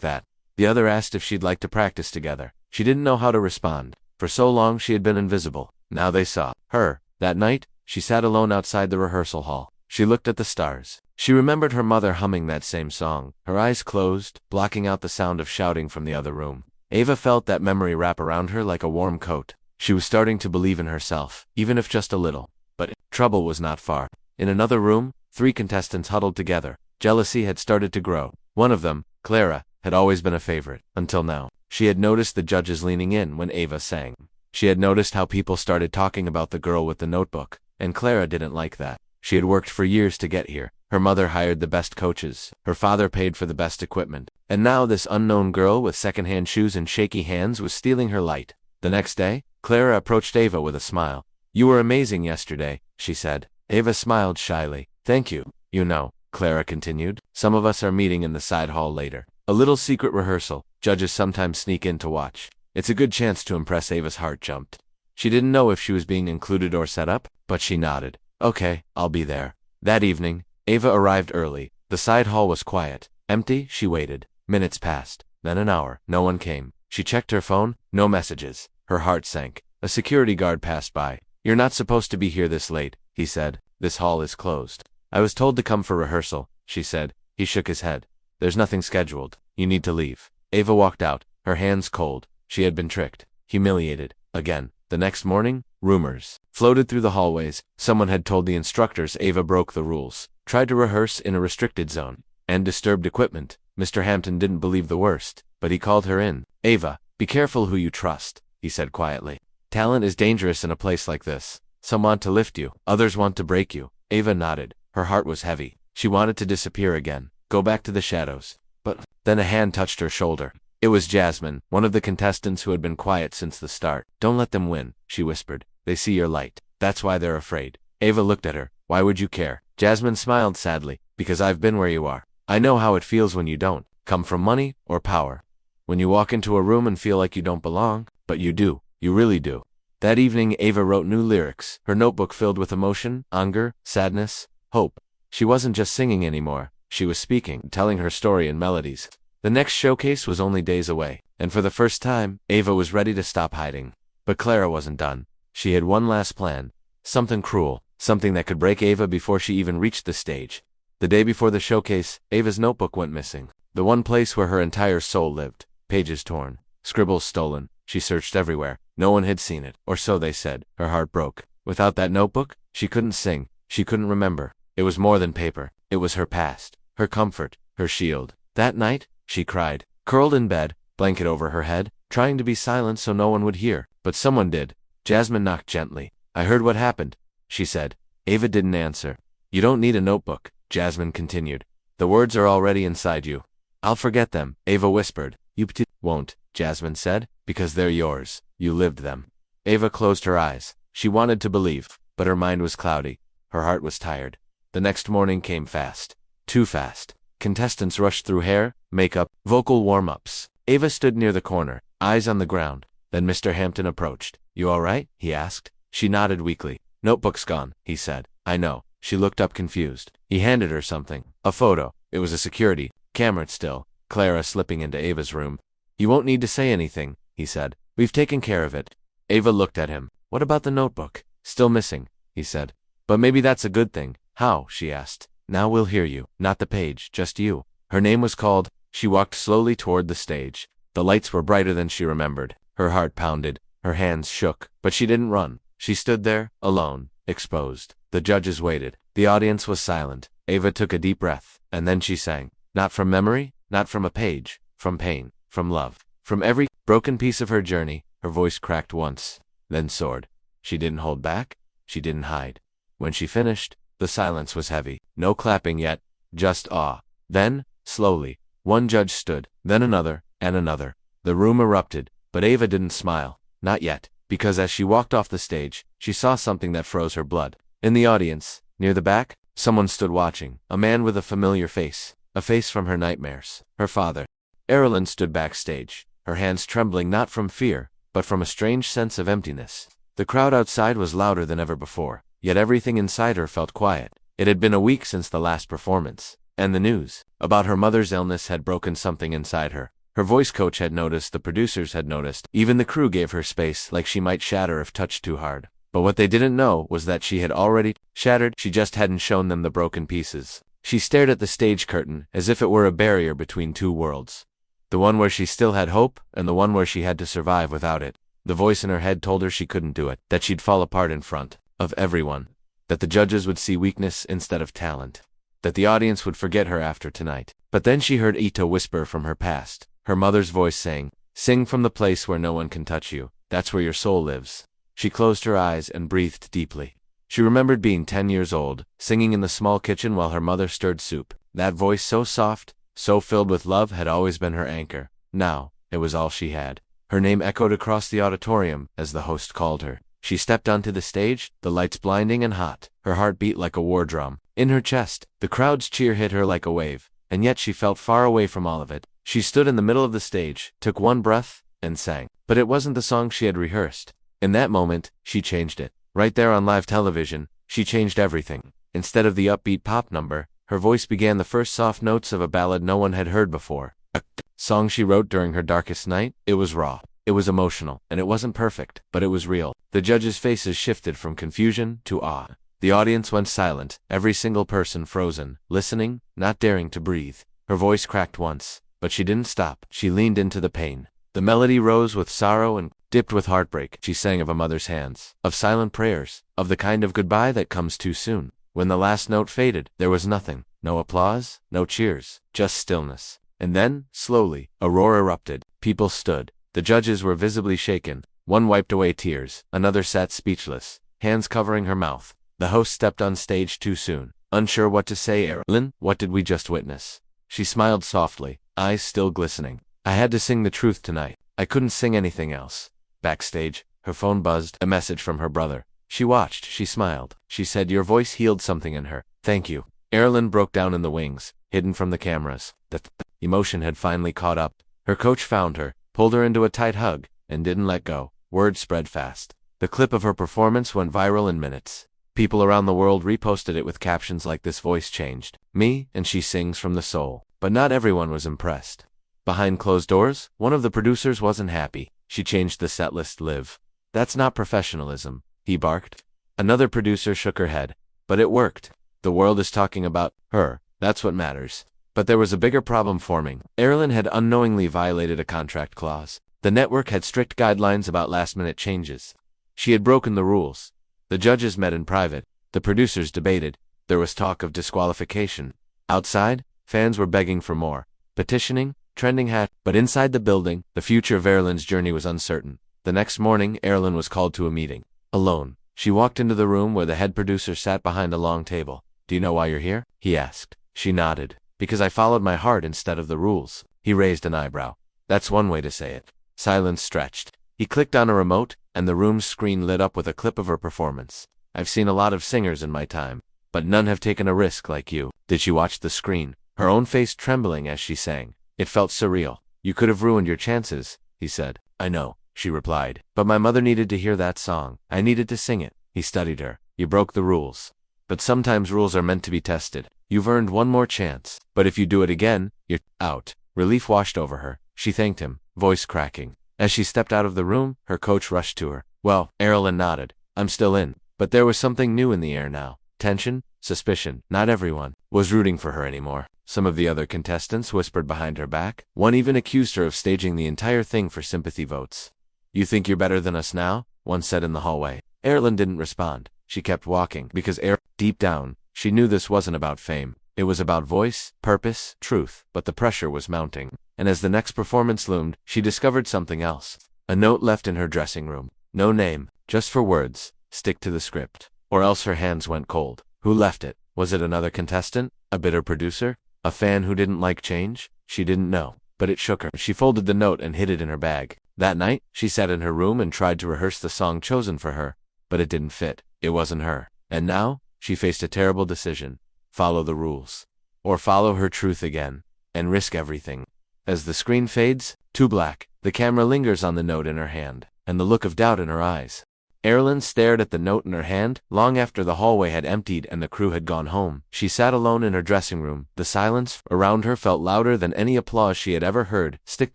that. The other asked if she'd like to practice together. She didn't know how to respond. For so long she had been invisible. Now they saw her. That night, she sat alone outside the rehearsal hall. She looked at the stars. She remembered her mother humming that same song. Her eyes closed, blocking out the sound of shouting from the other room. Ava felt that memory wrap around her like a warm coat. She was starting to believe in herself, even if just a little. But trouble was not far. In another room, 3 contestants huddled together. Jealousy had started to grow. One of them, Clara, had always been a favorite, until now. She had noticed the judges leaning in when Ava sang. She had noticed how people started talking about the girl with the notebook, and Clara didn't like that. She had worked for years to get here. Her mother hired the best coaches. Her father paid for the best equipment. And now this unknown girl with second-hand shoes and shaky hands was stealing her light. The next day, Clara approached Ava with a smile. "You were amazing yesterday," she said. Ava smiled shyly. "Thank you." "You know," Clara continued, "some of us are meeting in the side hall later. A little secret rehearsal. Judges sometimes sneak in to watch. It's a good chance to impress." Ava's heart jumped. She didn't know if she was being included or set up, but she nodded. "Okay, I'll be there." That evening, Ava arrived early. The side hall was quiet. Empty. She waited. Minutes passed. Then an hour. No one came. She checked her phone. No messages. Her heart sank. A security guard passed by. "You're not supposed to be here this late," he said. "This hall is closed." "I was told to come for rehearsal," she said. He shook his head. "There's nothing scheduled. You need to leave." Ava walked out, her hands cold. She had been tricked. Humiliated. Again. The next morning, rumors floated through the hallways. Someone had told the instructors Ava broke the rules, tried to rehearse in a restricted zone, and disturbed equipment. Mr. Hampton didn't believe the worst, but he called her in. "Ava, be careful who you trust," he said quietly. "Talent is dangerous in a place like this. Some want to lift you, others want to break you." Ava nodded. Her heart was heavy. She wanted to disappear again, go back to the shadows. But then a hand touched her shoulder. It was Jasmine, one of the contestants who had been quiet since the start. "Don't let them win," she whispered. "They see your light. That's why they're afraid." Ava looked at her. "Why would you care?" Jasmine smiled sadly. "Because I've been where you are. I know how it feels when you don't come from money or power. When you walk into a room and feel like you don't belong, but you do. You really do." That evening, Ava wrote new lyrics, her notebook filled with emotion, anger, sadness, hope. She wasn't just singing anymore. She was speaking, telling her story in melodies. The next showcase was only days away, and for the first time, Ava was ready to stop hiding. But Clara wasn't done. She had one last plan. Something cruel, something that could break Ava before she even reached the stage. The day before the showcase, Ava's notebook went missing. The one place where her entire soul lived. Pages torn, scribbles stolen. She searched everywhere. No one had seen it, or so they said. Her heart broke. Without that notebook, she couldn't sing. She couldn't remember. It was more than paper. It was her past, her comfort, her shield. That night, she cried, curled in bed, blanket over her head, trying to be silent so no one would hear. But someone did. Jasmine knocked gently. I heard what happened, she said. Ava didn't answer. You don't need a notebook, Jasmine continued. The words are already inside you. I'll forget them, Ava whispered. You won't, Jasmine said, because they're yours. You lived them. Ava closed her eyes. She wanted to believe, but her mind was cloudy. Her heart was tired. The next morning came fast. Too fast. Contestants rushed through hair, makeup, vocal warm-ups. Ava stood near the corner, eyes on the ground. Then Mr. Hampton approached. You all right? He asked. She nodded weakly. Notebook's gone, he said. I know. She looked up confused. He handed her something. A photo. It was a security camera still. Clara slipping into Ava's room. You won't need to say anything, he said. We've taken care of it. Ava looked at him. What about the notebook? Still missing, he said. But maybe that's a good thing. How? She asked. Now we'll hear you. Not the page, just you. Her name was called. She walked slowly toward the stage. The lights were brighter than she remembered. Her heart pounded. Her hands shook. But she didn't run. She stood there, alone, exposed. The judges waited. The audience was silent. Ava took a deep breath, and then she sang. Not from memory, not from a page, from pain, from love, from every broken piece of her journey. Her voice cracked once, then soared. She didn't hold back. She didn't hide. When she finished, the silence was heavy. No clapping yet, just awe. Then, slowly, one judge stood, then another, and another. The room erupted, but Ava didn't smile. Not yet, because as she walked off the stage, she saw something that froze her blood. In the audience, near the back, someone stood watching. A man with a familiar face. A face from her nightmares. Her father. Erilyn stood backstage, her hands trembling not from fear, but from a strange sense of emptiness. The crowd outside was louder than ever before, yet everything inside her felt quiet. It had been a week since the last performance, and the news about her mother's illness had broken something inside her. Her voice coach had noticed, the producers had noticed, even the crew gave her space like she might shatter if touched too hard. But what they didn't know was that she had already shattered, she just hadn't shown them the broken pieces. She stared at the stage curtain as if it were a barrier between two worlds. The one where she still had hope, and the one where she had to survive without it. The voice in her head told her she couldn't do it, that she'd fall apart in front of everyone, that the judges would see weakness instead of talent, that the audience would forget her after tonight. But then she heard Ito whisper from her past, her mother's voice saying, sing from the place where no one can touch you, that's where your soul lives. She closed her eyes and breathed deeply. She remembered being 10 years old, singing in the small kitchen while her mother stirred soup. That voice so soft, so filled with love had always been her anchor. Now, it was all she had. Her name echoed across the auditorium as the host called her. She stepped onto the stage, the lights blinding and hot. Her heart beat like a war drum. In her chest, the crowd's cheer hit her like a wave, and yet she felt far away from all of it. She stood in the middle of the stage, took one breath, and sang. But it wasn't the song she had rehearsed. In that moment, she changed it. Right there on live television, she changed everything. Instead of the upbeat pop number, her voice began the first soft notes of a ballad no one had heard before. A song she wrote during her darkest night. It was raw. It was emotional, and it wasn't perfect, but it was real. The judges' faces shifted from confusion to awe. The audience went silent, every single person frozen, listening, not daring to breathe. Her voice cracked once, but she didn't stop. She leaned into the pain. The melody rose with sorrow and dipped with heartbreak. She sang of a mother's hands, of silent prayers, of the kind of goodbye that comes too soon. When the last note faded, there was nothing. No applause, no cheers, just stillness. And then, slowly, a roar erupted. People stood. The judges were visibly shaken. One wiped away tears. Another sat speechless, hands covering her mouth. The host stepped on stage too soon. Unsure what to say. Erilyn, what did we just witness? She smiled softly, eyes still glistening. I had to sing the truth tonight. I couldn't sing anything else. Backstage, her phone buzzed, a message from her brother. She watched, she smiled. She said your voice healed something in her. Thank you. Erilyn broke down in the wings, hidden from the cameras. The emotion had finally caught up. Her coach found her, pulled her into a tight hug, and didn't let go. Word spread fast. The clip of her performance went viral in minutes. People around the world reposted it with captions like this voice changed me, and she sings from the soul. But not everyone was impressed. Behind closed doors, one of the producers wasn't happy. She changed the setlist live. That's not professionalism, he barked. Another producer shook her head. But it worked. The world is talking about her. That's what matters. But there was a bigger problem forming. Erilyn had unknowingly violated a contract clause. The network had strict guidelines about last-minute changes. She had broken the rules. The judges met in private. The producers debated. There was talk of disqualification. Outside, fans were begging for more. Petitioning, trending hat. But inside the building, the future of Erilyn's journey was uncertain. The next morning, Erilyn was called to a meeting. Alone. She walked into the room where the head producer sat behind a long table. "Do you know why you're here?" he asked. She nodded. "Because I followed my heart instead of the rules." He raised an eyebrow. "That's one way to say it." Silence stretched. He clicked on a remote, and the room's screen lit up with a clip of her performance. "I've seen a lot of singers in my time, but none have taken a risk like you." Did she watch the screen, her own face trembling as she sang? It felt surreal. "You could have ruined your chances," he said. "I know," she replied. "But my mother needed to hear that song. I needed to sing it." He studied her. "You broke the rules. But sometimes rules are meant to be tested. You've earned one more chance. But if you do it again, you're out." Relief washed over her. She thanked him, voice cracking. As she stepped out of the room, her coach rushed to her. "Well," Erilyn nodded. "I'm still in." But there was something new in the air now. Tension, suspicion. Not everyone was rooting for her anymore. Some of the other contestants whispered behind her back. One even accused her of staging the entire thing for sympathy votes. "You think you're better than us now?" one said in the hallway. Erilyn didn't respond. She kept walking, because deep down, she knew this wasn't about fame. It was about voice, purpose, truth, but the pressure was mounting. And as the next performance loomed, she discovered something else. A note left in her dressing room. No name, just 4 words. "Stick to the script." Or else her hands went cold. Who left it? Was it another contestant? A bitter producer? A fan who didn't like change? She didn't know. But it shook her. She folded the note and hid it in her bag. That night, she sat in her room and tried to rehearse the song chosen for her. But it didn't fit. It wasn't her. And now, she faced a terrible decision. Follow the rules. Or follow her truth again. And risk everything. As the screen fades, to black, the camera lingers on the note in her hand, and the look of doubt in her eyes. Erilyn stared at the note in her hand, long after the hallway had emptied and the crew had gone home. She sat alone in her dressing room. The silence around her felt louder than any applause she had ever heard. Stick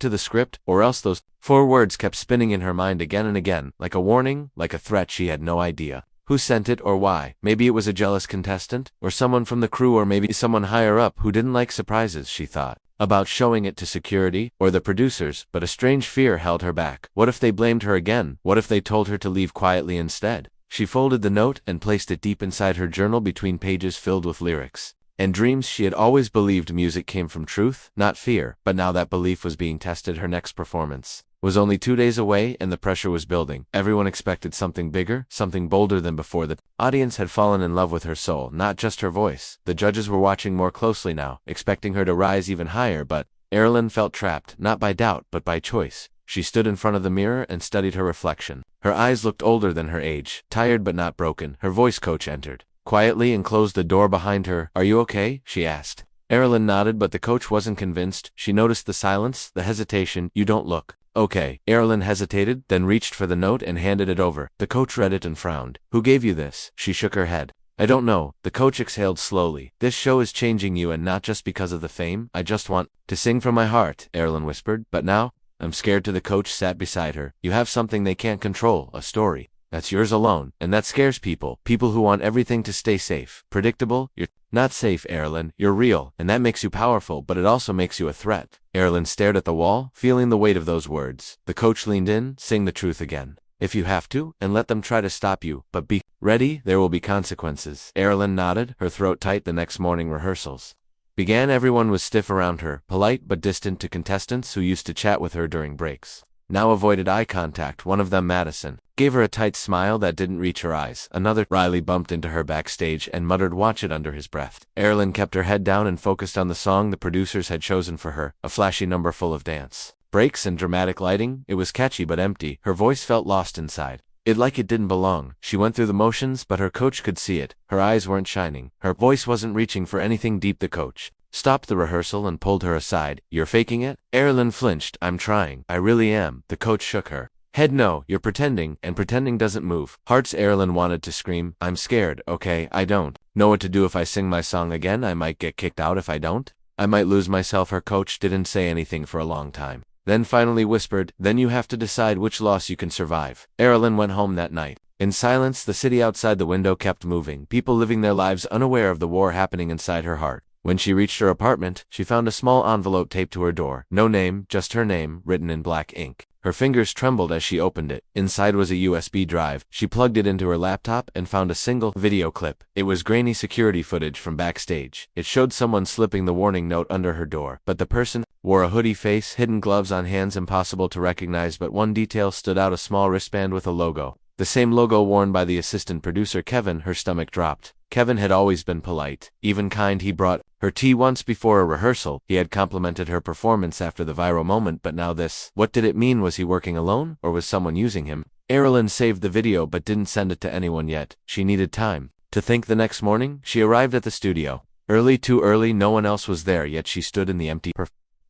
to the script, or else. Those 4 words kept spinning in her mind again and again, like a warning, like a threat. She had no idea who sent it or why. Maybe it was a jealous contestant, or someone from the crew, or maybe someone higher up who didn't like surprises. She thought about showing it to security or the producers, but a strange fear held her back. What if they blamed her again? What if they told her to leave quietly instead? She folded the note and placed it deep inside her journal between pages filled with lyrics and dreams. She had always believed music came from truth, not fear, but now that belief was being tested. Her next performance was only 2 days away, and the pressure was building. Everyone expected something bigger, something bolder than before. The audience had fallen in love with her soul, not just her voice. The judges were watching more closely now, expecting her to rise even higher, but Erilyn felt trapped, not by doubt, but by choice. She stood in front of the mirror and studied her reflection. Her eyes looked older than her age, tired but not broken. Her voice coach entered quietly and closed the door behind her. "Are you okay?" she asked. Erilyn nodded, but the coach wasn't convinced. She noticed the silence, the hesitation. "You don't look okay." Erilyn hesitated, then reached for the note and handed it over. The coach read it and frowned. "Who gave you this?" She shook her head. "I don't know." The coach exhaled slowly. "This show is changing you, and not just because of the fame. I just want to sing from my heart," Erilyn whispered. "But now, I'm scared." The coach sat beside her. "You have something they can't control, a story. That's yours alone, and that scares people. People who want everything to stay safe, predictable. You're not safe, Erilyn. You're real, and that makes you powerful, but it also makes you a threat." Erilyn stared at the wall, feeling the weight of those words. The coach leaned in. "Sing the truth again, if you have to, and let them try to stop you, but be ready. There will be consequences." Erilyn nodded, her throat tight. The next morning, rehearsals began. Everyone was stiff around her, polite but distant to contestants who used to chat with her during breaks. Now avoided eye contact. One of them, Madison, gave her a tight smile that didn't reach her eyes. Another, Riley, bumped into her backstage and muttered, "Watch it," under his breath. Erilyn kept her head down and focused on the song the producers had chosen for her, a flashy number full of dance breaks and dramatic lighting. It was catchy but empty. Her voice felt lost inside. Like it didn't belong. She went through the motions, but her coach could see it. Her eyes weren't shining. Her voice wasn't reaching for anything deep. The coach stopped the rehearsal and pulled her aside. "You're faking it?" Erilyn flinched. "I'm trying. I really am." The coach shook her head. "No, you're pretending, and pretending doesn't move hearts." Erilyn wanted to scream. "I'm scared, okay? I don't know what to do. If I sing my song again, I might get kicked out. If I don't, I might lose myself." Her coach didn't say anything for a long time, then finally whispered, "Then you have to decide which loss you can survive." Erilyn went home that night. In silence, the city outside the window kept moving, people living their lives unaware of the war happening inside her heart. When she reached her apartment, she found a small envelope taped to her door. No name, just her name, written in black ink. Her fingers trembled as she opened it. Inside was a USB drive. She plugged it into her laptop and found a single video clip. It was grainy security footage from backstage. It showed someone slipping the warning note under her door, but the person wore a hoodie face, hidden gloves on hands impossible to recognize, but one detail stood out: a small wristband with a logo. The same logo worn by the assistant producer Kevin. Her stomach dropped. Kevin had always been polite, even kind. He brought her tea once before a rehearsal. He had complimented her performance after the viral moment, but now this. What did it mean? Was he working alone, or was someone using him? Erilyn saved the video but didn't send it to anyone yet. She needed time to think. The next morning, she arrived at the studio. Early, too early. No one else was there, yet she stood in the empty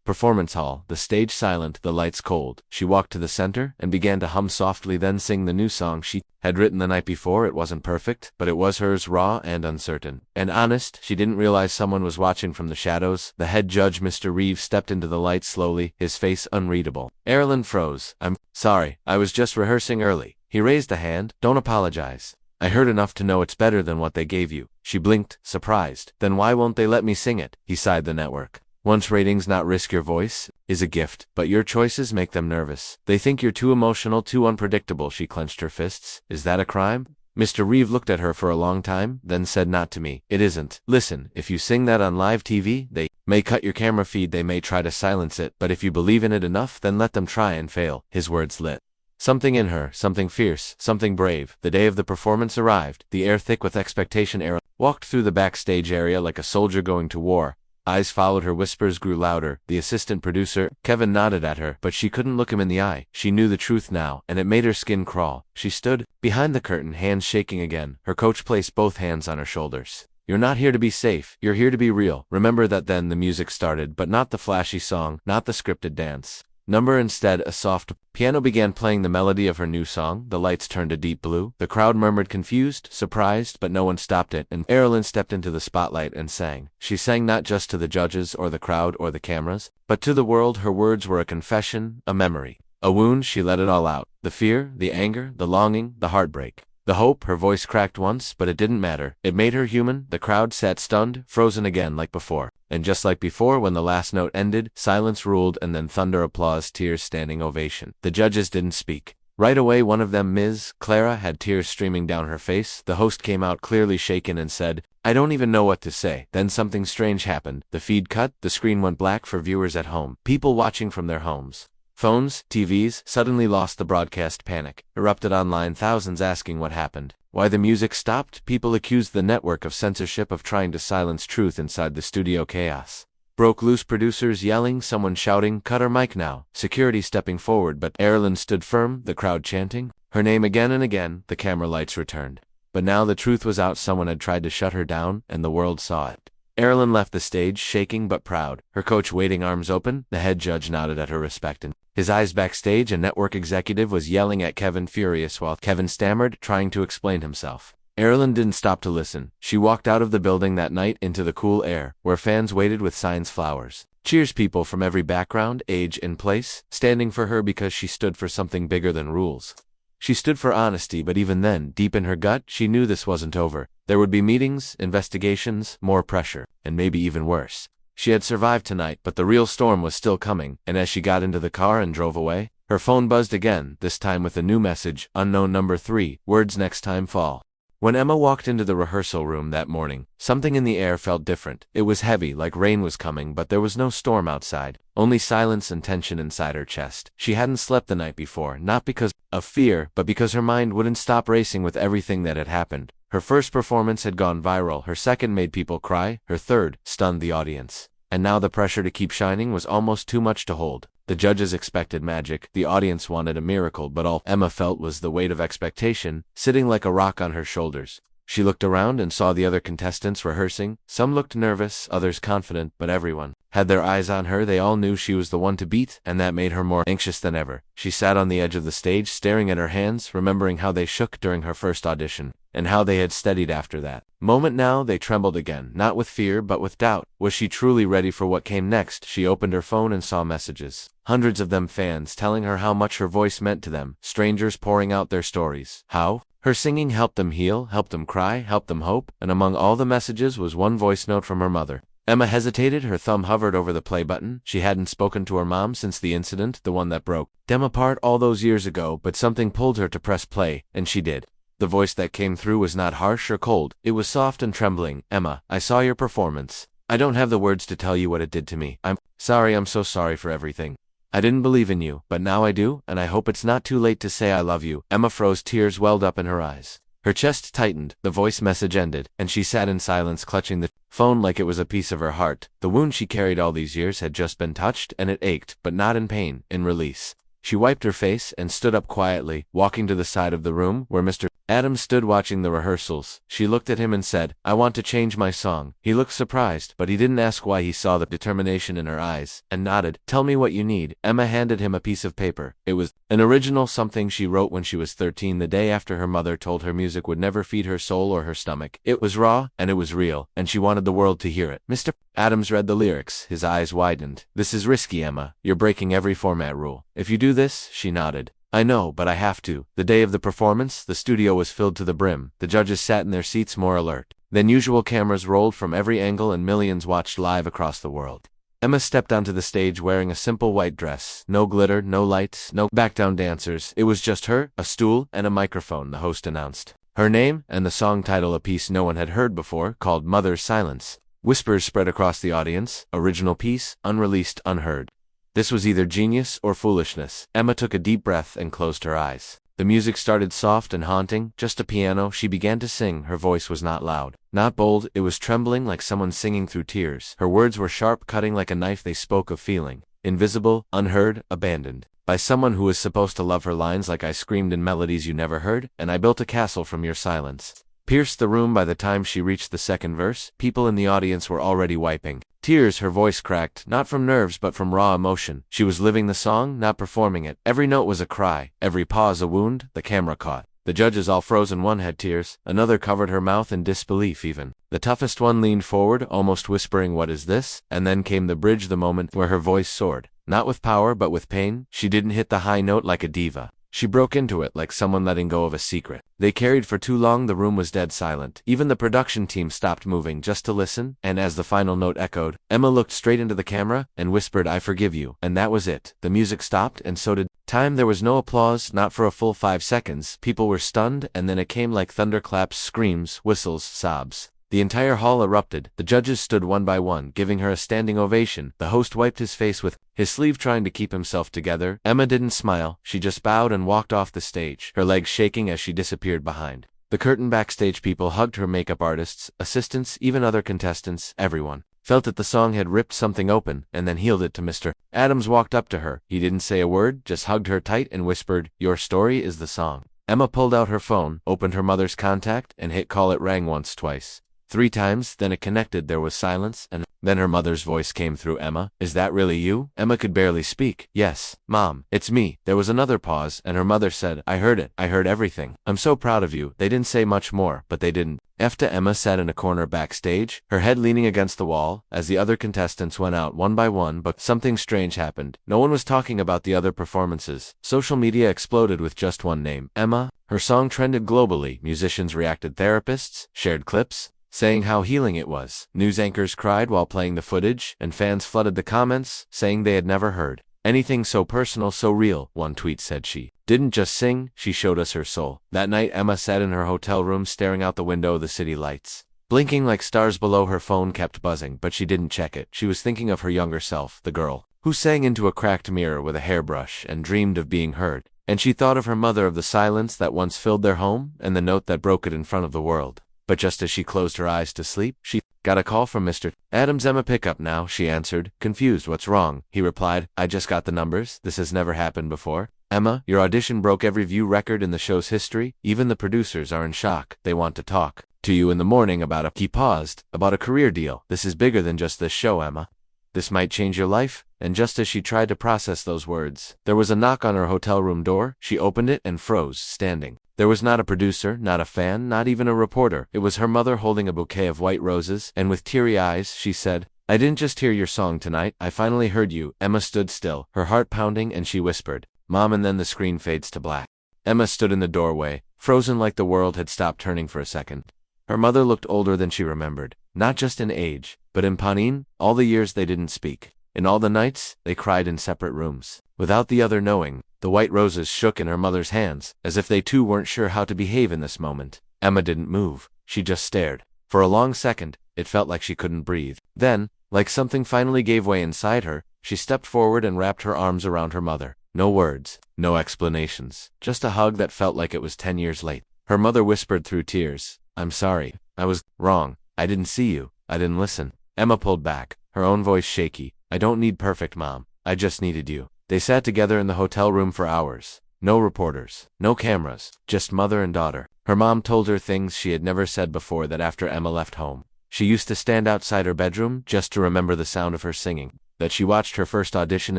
performance hall, the stage silent, the lights cold. She walked to the center and began to hum softly, then sing the new song she had written the night before. It wasn't perfect, but it was hers, raw and uncertain and honest. She didn't realize someone was watching from the shadows. The head judge, Mr. Reeves, stepped into the light slowly, his face unreadable. Erilyn froze. "I'm sorry, I was just rehearsing early." He raised a hand. "Don't apologize. I heard enough to know it's better than what they gave you." She blinked, surprised. "Then why won't they let me sing it?" He sighed. "The network wants ratings, not risk. Your voice is a gift, but your choices make them nervous. They think you're too emotional, too unpredictable." She clenched her fists. "Is that a crime?" Mr. Reeve looked at her for a long time, then said, "Not to me. It isn't. Listen, if you sing that on live TV, they may cut your camera feed, they may try to silence it, but if you believe in it enough, then let them try and fail." His words lit something in her, something fierce, something brave. The day of the performance arrived, the air thick with expectation. Erilyn walked through the backstage area like a soldier going to war. Eyes followed her, whispers grew louder. The assistant producer, Kevin, nodded at her, but she couldn't look him in the eye. She knew the truth now, and it made her skin crawl. She stood behind the curtain, hands shaking again. Her coach placed both hands on her shoulders. "You're not here to be safe, you're here to be real. Remember that." Then the music started, but not the flashy song, not the scripted dance number. Instead, a soft piano began playing the melody of her new song. The lights turned a deep blue. The crowd murmured, confused, surprised, but no one stopped it, and Erilyn stepped into the spotlight and sang. She sang not just to the judges or the crowd or the cameras, but to the world. Her words were a confession, a memory, a wound. She let it all out. The fear, the anger, the longing, the heartbreak, the hope. Her voice cracked once, but it didn't matter. It made her human. The crowd sat stunned, frozen again like before. And just like before, when the last note ended, silence ruled, and then thunder, applause, tears, standing ovation. The judges didn't speak. Right away, one of them, Ms. Clara, had tears streaming down her face. The host came out, clearly shaken, and said, "I don't even know what to say." Then something strange happened. The feed cut, the screen went black for viewers at home. People watching from their homes, phones, TVs, suddenly lost the broadcast. Panic erupted online, thousands asking what happened, why the music stopped. People accused the network of censorship, of trying to silence truth. Inside the studio, chaos broke loose. Producers yelling, someone shouting, "Cut her mic now." Security stepping forward, but Erilyn stood firm, the crowd chanting her name again and again. The camera lights returned. But now the truth was out. Someone had tried to shut her down, and the world saw it. Erilyn left the stage, shaking but proud, her coach waiting, arms open. The head judge nodded at her respect, and his eyes backstage. A network executive was yelling at Kevin, furious, while Kevin stammered, trying to explain himself. Erilyn didn't stop to listen. She walked out of the building that night into the cool air, where fans waited with signs, flowers, cheers, people from every background, age, and place, standing for her because she stood for something bigger than rules. She stood for honesty, but even then, deep in her gut, she knew this wasn't over. There would be meetings, investigations, more pressure, and maybe even worse. She had survived tonight, but the real storm was still coming, and as she got into the car and drove away, her phone buzzed again, this time with a new message, unknown number 3, words, "Next time fall." When Emma walked into the rehearsal room that morning, something in the air felt different. It was heavy, like rain was coming, but there was no storm outside, only silence and tension inside her chest. She hadn't slept the night before, not because of fear, but because her mind wouldn't stop racing with everything that had happened. Her first performance had gone viral, her second made people cry, her third stunned the audience. And now the pressure to keep shining was almost too much to hold. The judges expected magic, the audience wanted a miracle, but all Emma felt was the weight of expectation, sitting like a rock on her shoulders. She looked around and saw the other contestants rehearsing. Some looked nervous, others confident, but everyone had their eyes on her. They all knew she was the one to beat, and that made her more anxious than ever. She sat on the edge of the stage, staring at her hands, remembering how they shook during her first audition, and how they had steadied after that moment. Now they trembled again, not with fear, but with doubt. Was she truly ready for what came next? She opened her phone and saw messages. Hundreds of them, fans telling her how much her voice meant to them, strangers pouring out their stories. How her singing helped them heal, helped them cry, helped them hope, and among all the messages was one voice note from her mother. Emma hesitated, her thumb hovered over the play button. She hadn't spoken to her mom since the incident, the one that broke them apart all those years ago, but something pulled her to press play, and she did. The voice that came through was not harsh or cold, it was soft and trembling. "Emma, I saw your performance. I don't have the words to tell you what it did to me. I'm sorry, I'm so sorry for everything I didn't believe in you, but now I do, and I hope it's not too late to say I love you." Emma froze, tears welled up in her eyes. Her chest tightened, the voice message ended, and she sat in silence, clutching the phone like it was a piece of her heart. The wound she carried all these years had just been touched, and it ached, but not in pain, in release. She wiped her face and stood up quietly, walking to the side of the room where Mr. Adams stood watching the rehearsals. She looked at him and said, "I want to change my song." He looked surprised, but he didn't ask why. He saw the determination in her eyes, and nodded. "Tell me what you need." Emma handed him a piece of paper. It was an original, something she wrote when she was 13, the day after her mother told her music would never feed her soul or her stomach. It was raw, and it was real, and she wanted the world to hear it. Mr. Adams read the lyrics. His eyes widened. "This is risky, Emma. You're breaking every format rule. If you do this," she nodded. "I know, but I have to." The day of the performance, the studio was filled to the brim. The judges sat in their seats more alert than usual. Cameras rolled from every angle and millions watched live across the world. Emma stepped onto the stage wearing a simple white dress. No glitter, no lights, no backdown dancers. It was just her, a stool, and a microphone. The host announced her name and the song title, a piece no one had heard before, called Mother's Silence. Whispers spread across the audience. Original piece, unreleased, unheard. This was either genius or foolishness. Emma took a deep breath and closed her eyes. The music started soft and haunting, just a piano. She began to sing. Her voice was not loud, not bold. It was trembling, like someone singing through tears. Her words were sharp, cutting like a knife. They spoke of feeling invisible, unheard, abandoned by someone who was supposed to love her. Lines like, "I screamed in melodies you never heard, and I built a castle from your silence," pierced the room. By the time she reached the second verse, people in the audience were already wiping tears. Her voice cracked, not from nerves but from raw emotion. She was living the song, not performing it. Every note was a cry, every pause a wound. The camera caught the judges all frozen. One had tears, another covered her mouth in disbelief. Even the toughest one leaned forward, almost whispering, "What is this?" And then came the bridge, the moment where her voice soared, not with power but with pain. She didn't hit the high note like a diva. She broke into it like someone letting go of a secret they carried for too long. The room was dead silent. Even the production team stopped moving just to listen, and as the final note echoed, Emma looked straight into the camera and whispered, "I forgive you." And that was it. The music stopped, and so did time. There was no applause, not for a full 5 seconds. People were stunned, and then it came like thunderclaps, screams, whistles, sobs. The entire hall erupted. The judges stood one by one, giving her a standing ovation. The host wiped his face with his sleeve, trying to keep himself together. Emma didn't smile. She just bowed and walked off the stage, her legs shaking as she disappeared behind the curtain. Backstage, people hugged her. Makeup artists, assistants, even other contestants. Everyone felt that the song had ripped something open and then healed it. To Mr. Adams walked up to her. He didn't say a word, just hugged her tight and whispered, "Your story is the song." Emma pulled out her phone, opened her mother's contact, and hit call. It rang once, twice, 3 times, then it connected. There was silence, and then her mother's voice came through. "Emma, is that really you?" Emma could barely speak. "Yes, Mom, it's me." There was another pause, and her mother said, "I heard it. I heard everything. I'm so proud of you." They didn't say much more, but they didn't. Emma sat in a corner backstage, her head leaning against the wall, as the other contestants went out one by one. But something strange happened. No one was talking about the other performances. Social media exploded with just one name, Emma. Her song trended globally. Musicians reacted, therapists shared clips, saying how healing it was. News anchors cried while playing the footage, and fans flooded the comments, saying they had never heard anything so personal, so real. One tweet said, "She didn't just sing, she showed us her soul." That night, Emma sat in her hotel room staring out the window, the city lights blinking like stars below. Her phone kept buzzing, but she didn't check it. She was thinking of her younger self, the girl who sang into a cracked mirror with a hairbrush and dreamed of being heard. And she thought of her mother, of the silence that once filled their home, and the note that broke it in front of the world. But just as she closed her eyes to sleep, she got a call from Mr. Adams. "Emma, pick up now," she answered, confused. "What's wrong?" He replied, "I just got the numbers. This has never happened before. Emma, your audition broke every view record in the show's history. Even the producers are in shock. They want to talk to you in the morning about he paused, "about a career deal. This is bigger than just this show, Emma. This might change your life." And just as she tried to process those words, there was a knock on her hotel room door. She opened it and froze, standing. There was not a producer, not a fan, not even a reporter. It was her mother holding a bouquet of white roses, and with teary eyes, she said, "I didn't just hear your song tonight, I finally heard you." Emma stood still, her heart pounding, and she whispered, "Mom," and then the screen fades to black. Emma stood in the doorway, frozen, like the world had stopped turning for a second. Her mother looked older than she remembered, not just in age, but in panin. All the years they didn't speak, in all the nights they cried in separate rooms, without the other knowing. The white roses shook in her mother's hands, as if they too weren't sure how to behave in this moment. Emma didn't move. She just stared. For a long second, it felt like she couldn't breathe. Then, like something finally gave way inside her, She stepped forward and wrapped her arms around her mother. No words, no explanations, just a hug that felt like it was 10 years late. Her mother whispered through tears, "I'm sorry. I was wrong. I didn't see you. I didn't listen." Emma pulled back, her own voice shaky. "I don't need perfect, Mom. I just needed you." They sat together in the hotel room for hours. No reporters, no cameras, just mother and daughter. Her mom told her things she had never said before, that after Emma left home, she used to stand outside her bedroom just to remember the sound of her singing, that she watched her first audition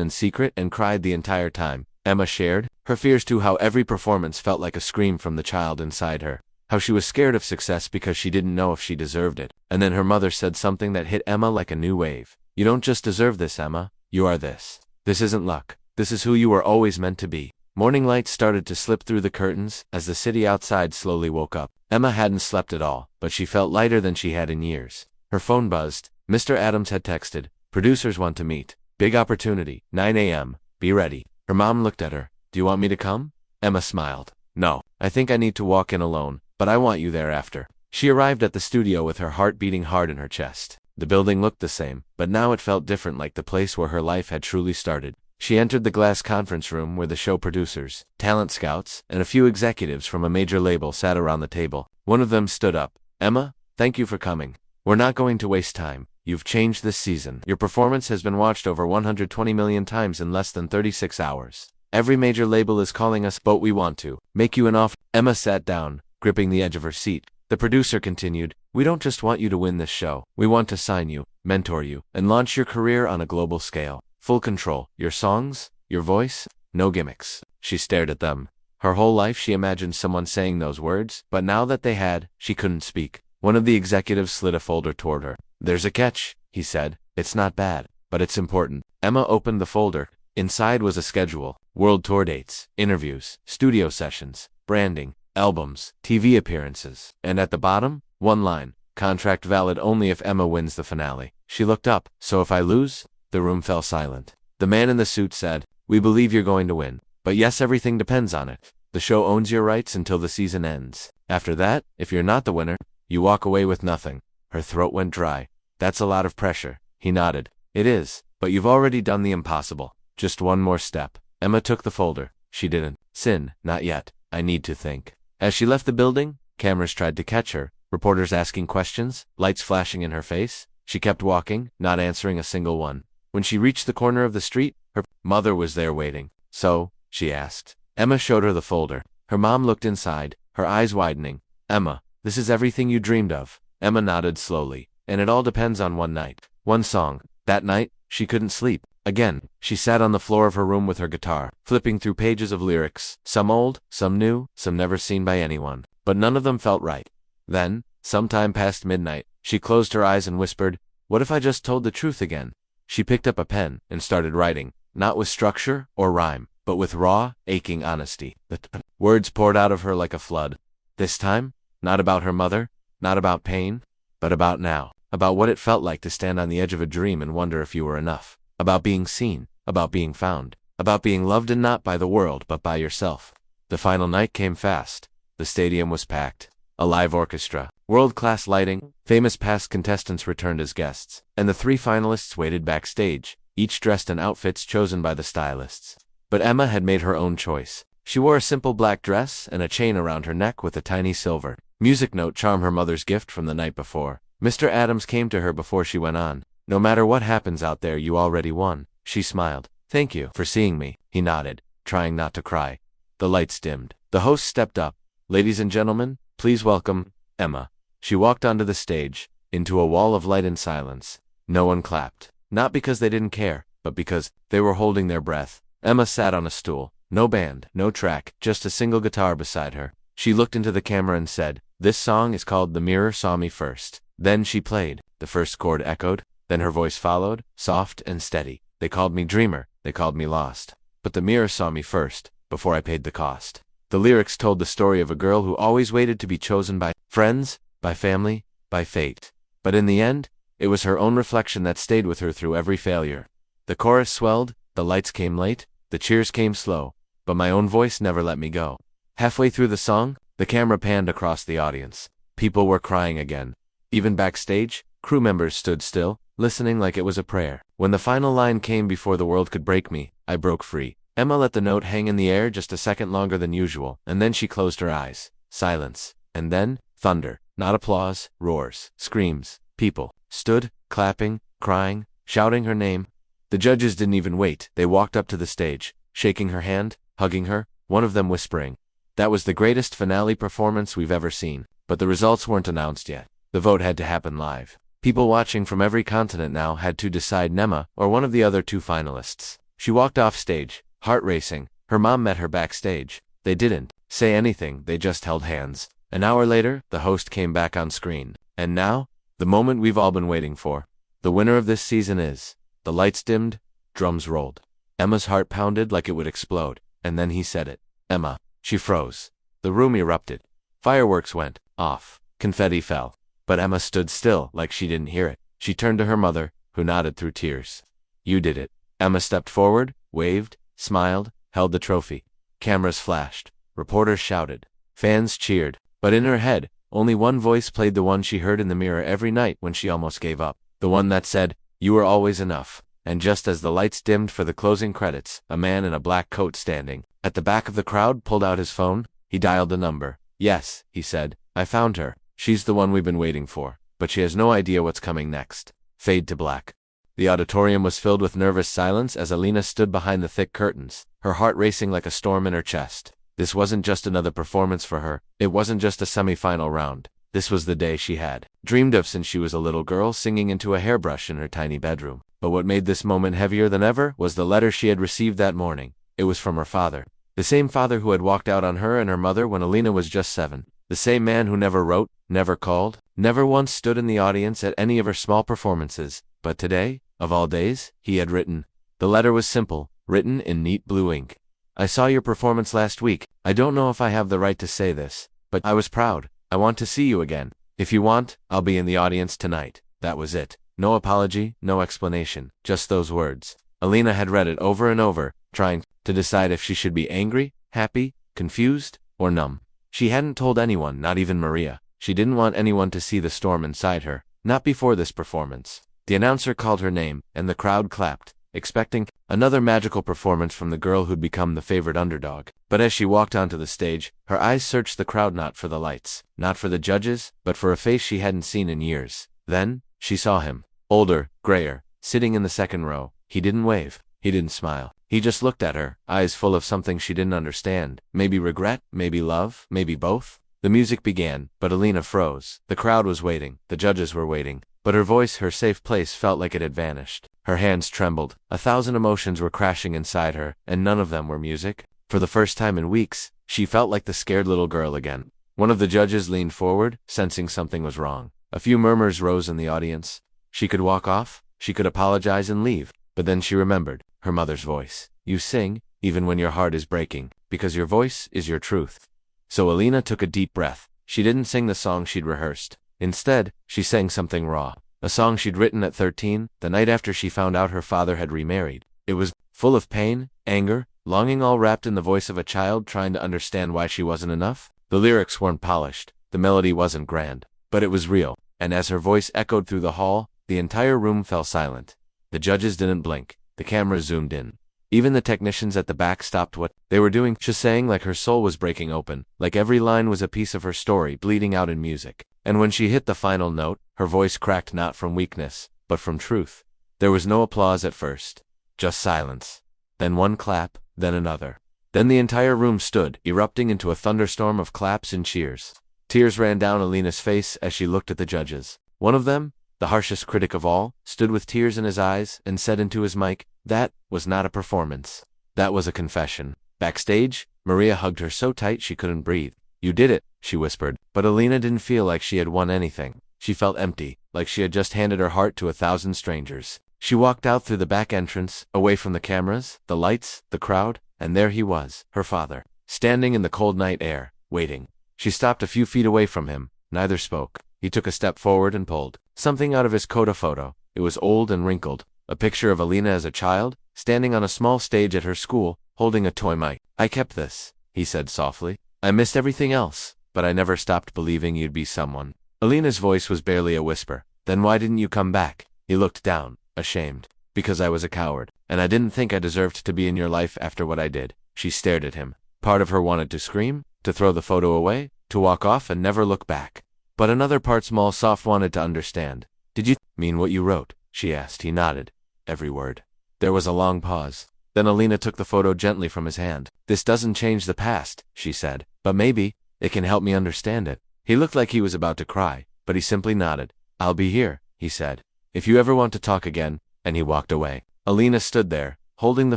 in secret and cried the entire time. Emma shared her fears too, how every performance felt like a scream from the child inside her, how she was scared of success because she didn't know if she deserved it. And then her mother said something that hit Emma like a new wave. "You don't just deserve this, Emma. You are this. This isn't luck. This is who you were always meant to be." Morning light started to slip through the curtains as the city outside slowly woke up. Emma hadn't slept at all, but she felt lighter than she had in years. Her phone buzzed. Mr. Adams had texted, "Producers want to meet. Big opportunity. 9 a.m. Be ready." Her mom looked at her. "Do you want me to come?" Emma smiled. "No. I think I need to walk in alone, but I want you there after." She arrived at the studio with her heart beating hard in her chest. The building looked the same, but now it felt different, like the place where her life had truly started. She entered the glass conference room where the show producers, talent scouts, and a few executives from a major label sat around the table. One of them stood up. "Emma, thank you for coming. We're not going to waste time. You've changed this season. Your performance has been watched over 120 million times in less than 36 hours. Every major label is calling us, but we want to make you an offer." Emma sat down, gripping the edge of her seat. The producer continued, "We don't just want you to win this show. We want to sign you, mentor you, and launch your career on a global scale. Full control. Your songs, your voice, no gimmicks." She stared at them. Her whole life she imagined someone saying those words, but now that they had, she couldn't speak. One of the executives slid a folder toward her. "There's a catch," he said. "It's not bad, but it's important." Emma opened the folder. Inside was a schedule, world tour dates, interviews, studio sessions, branding, albums, TV appearances, and at the bottom, one line, "Contract valid only if Emma wins the finale." She looked up. "So if I lose?" The room fell silent. The man in the suit said, "We believe you're going to win. But yes, everything depends on it. The show owns your rights until the season ends. After that, if you're not the winner, you walk away with nothing." Her throat went dry. "That's a lot of pressure." He nodded. "It is, but you've already done the impossible. Just one more step." Emma took the folder. She didn't. "Sin, not yet. I need to think." As she left the building, cameras tried to catch her, reporters asking questions, lights flashing in her face. She kept walking, not answering a single one. When she reached the corner of the street, her mother was there waiting. "So?" she asked. Emma showed her the folder. Her mom looked inside, her eyes widening. "Emma, this is everything you dreamed of." Emma nodded slowly. "And it all depends on one night. One song." That night, she couldn't sleep. Again, she sat on the floor of her room with her guitar, flipping through pages of lyrics, some old, some new, some never seen by anyone. But none of them felt right. Then, sometime past midnight, she closed her eyes and whispered, "What if I just told the truth again?" She picked up a pen and started writing, not with structure or rhyme, but with raw, aching honesty. The words poured out of her like a flood. This time, not about her mother, not about pain, but about now, about what it felt like to stand on the edge of a dream and wonder if you were enough, about being seen, about being found, about being loved and not by the world but by yourself. The final night came fast. The stadium was packed. A live orchestra, world-class lighting, famous past contestants returned as guests, and the 3 finalists waited backstage, each dressed in outfits chosen by the stylists. But Emma had made her own choice. She wore a simple black dress and a chain around her neck with a tiny silver music note charm, her mother's gift from the night before. Mr. Adams came to her before she went on. "No matter what happens out there, you already won." She smiled. "Thank you for seeing me." He nodded, trying not to cry. The lights dimmed. The host stepped up. "Ladies and gentlemen, please welcome Emma." She walked onto the stage, into a wall of light and silence. No one clapped. Not because they didn't care, but because they were holding their breath. Emma sat on a stool. No band, no track, just a single guitar beside her. She looked into the camera and said, "This song is called The Mirror Saw Me First." Then she played. The first chord echoed. Then her voice followed, soft and steady. "They called me dreamer. They called me lost. But the mirror saw me first, before I paid the cost." The lyrics told the story of a girl who always waited to be chosen by friends, by family, by fate. But in the end, it was her own reflection that stayed with her through every failure. The chorus swelled, the lights came late, the cheers came slow, but my own voice never let me go. Halfway through the song, the camera panned across the audience. People were crying again. Even backstage, crew members stood still, listening like it was a prayer. When the final line came before the world could break me, I broke free. Emma let the note hang in the air just a second longer than usual, and then she closed her eyes. Silence. And then, thunder. Not applause, roars, screams. People stood, clapping, crying, shouting her name. The judges didn't even wait. They walked up to the stage, shaking her hand, hugging her, one of them whispering, "That was the greatest finale performance we've ever seen." But the results weren't announced yet. The vote had to happen live. People watching from every continent now had to decide Nema or one of the other two finalists. She walked off stage, heart racing. Her mom met her backstage. They didn't say anything, they just held hands. An hour later, the host came back on screen. And now, the moment we've all been waiting for. The winner of this season is... The lights dimmed, drums rolled. Emma's heart pounded like it would explode, and then he said it. Emma. She froze. The room erupted. Fireworks went off. Confetti fell. But Emma stood still, like she didn't hear it. She turned to her mother, who nodded through tears. "You did it." Emma stepped forward, waved, smiled, held the trophy. Cameras flashed. Reporters shouted. Fans cheered. But in her head, only one voice played, the one she heard in the mirror every night when she almost gave up. The one that said, "You were always enough." And just as the lights dimmed for the closing credits, a man in a black coat standing at the back of the crowd pulled out his phone. He dialed the number. "Yes," he said, "I found her. She's the one we've been waiting for. But she has no idea what's coming next." Fade to black. The auditorium was filled with nervous silence as Alina stood behind the thick curtains, her heart racing like a storm in her chest. This wasn't just another performance for her. It wasn't just a semi-final round. This was the day she had dreamed of since she was a little girl, singing into a hairbrush in her tiny bedroom. But what made this moment heavier than ever was the letter she had received that morning. It was from her father. The same father who had walked out on her and her mother when Alina was just 7. The same man who never wrote, never called, never once stood in the audience at any of her small performances. But today, of all days, he had written. The letter was simple, written in neat blue ink. "I saw your performance last week. I don't know if I have the right to say this, but I was proud. I want to see you again. If you want, I'll be in the audience tonight." That was it. No apology, no explanation, just those words. Alina had read it over and over, trying to decide if she should be angry, happy, confused, or numb. She hadn't told anyone, not even Maria. She didn't want anyone to see the storm inside her, not before this performance. The announcer called her name, and the crowd clapped, expecting another magical performance from the girl who'd become the favorite underdog. But as she walked onto the stage, her eyes searched the crowd, not for the lights, not for the judges, but for a face she hadn't seen in years. Then, she saw him. Older, grayer, sitting in the second row. He didn't wave. He didn't smile. He just looked at her, eyes full of something she didn't understand. Maybe regret, maybe love, maybe both. The music began, but Alina froze. The crowd was waiting. The judges were waiting. But her voice, her safe place, felt like it had vanished. Her hands trembled. 1,000 emotions were crashing inside her, and none of them were music. For the first time in weeks, she felt like the scared little girl again. One of the judges leaned forward, sensing something was wrong. A few murmurs rose in the audience. She could walk off. She could apologize and leave. But then she remembered her mother's voice. "You sing, even when your heart is breaking, because your voice is your truth." So Alina took a deep breath. She didn't sing the song she'd rehearsed. Instead, she sang something raw. A song she'd written at 13, the night after she found out her father had remarried. It was full of pain, anger, longing, all wrapped in the voice of a child trying to understand why she wasn't enough. The lyrics weren't polished. The melody wasn't grand. But it was real. And as her voice echoed through the hall, the entire room fell silent. The judges didn't blink. The camera zoomed in. Even the technicians at the back stopped what they were doing. She sang like her soul was breaking open, like every line was a piece of her story bleeding out in music. And when she hit the final note, her voice cracked, not from weakness, but from truth. There was no applause at first. Just silence. Then one clap, then another. Then the entire room stood, erupting into a thunderstorm of claps and cheers. Tears ran down Alina's face as she looked at the judges. One of them, the harshest critic of all, stood with tears in his eyes and said into his mic, "That was not a performance. That was a confession." Backstage, Maria hugged her so tight she couldn't breathe. "You did it," she whispered. But Alina didn't feel like she had won anything. She felt empty, like she had just handed her heart to 1,000 strangers. She walked out through the back entrance, away from the cameras, the lights, the crowd, and there he was, her father, standing in the cold night air, waiting. She stopped a few feet away from him. Neither spoke. He took a step forward and pulled something out of his coat, a photo. It was old and wrinkled. A picture of Alina as a child, standing on a small stage at her school, holding a toy mic. "I kept this," he said softly. "I missed everything else, but I never stopped believing you'd be someone." Alina's voice was barely a whisper. "Then why didn't you come back?" He looked down, ashamed. Because I was a coward, and I didn't think I deserved to be in your life after what I did." She stared at him. Part of her wanted to scream, to throw the photo away, to walk off and never look back. But another part, small, soft, wanted to understand. "Did you mean what you wrote?" she asked. He nodded. "Every word." There was a long pause. Then Alina took the photo gently from his hand. "This doesn't change the past," she said, "but maybe it can help me understand it." He looked like he was about to cry, but he simply nodded. "I'll be here," he said, "if you ever want to talk again," and he walked away. Alina stood there, holding the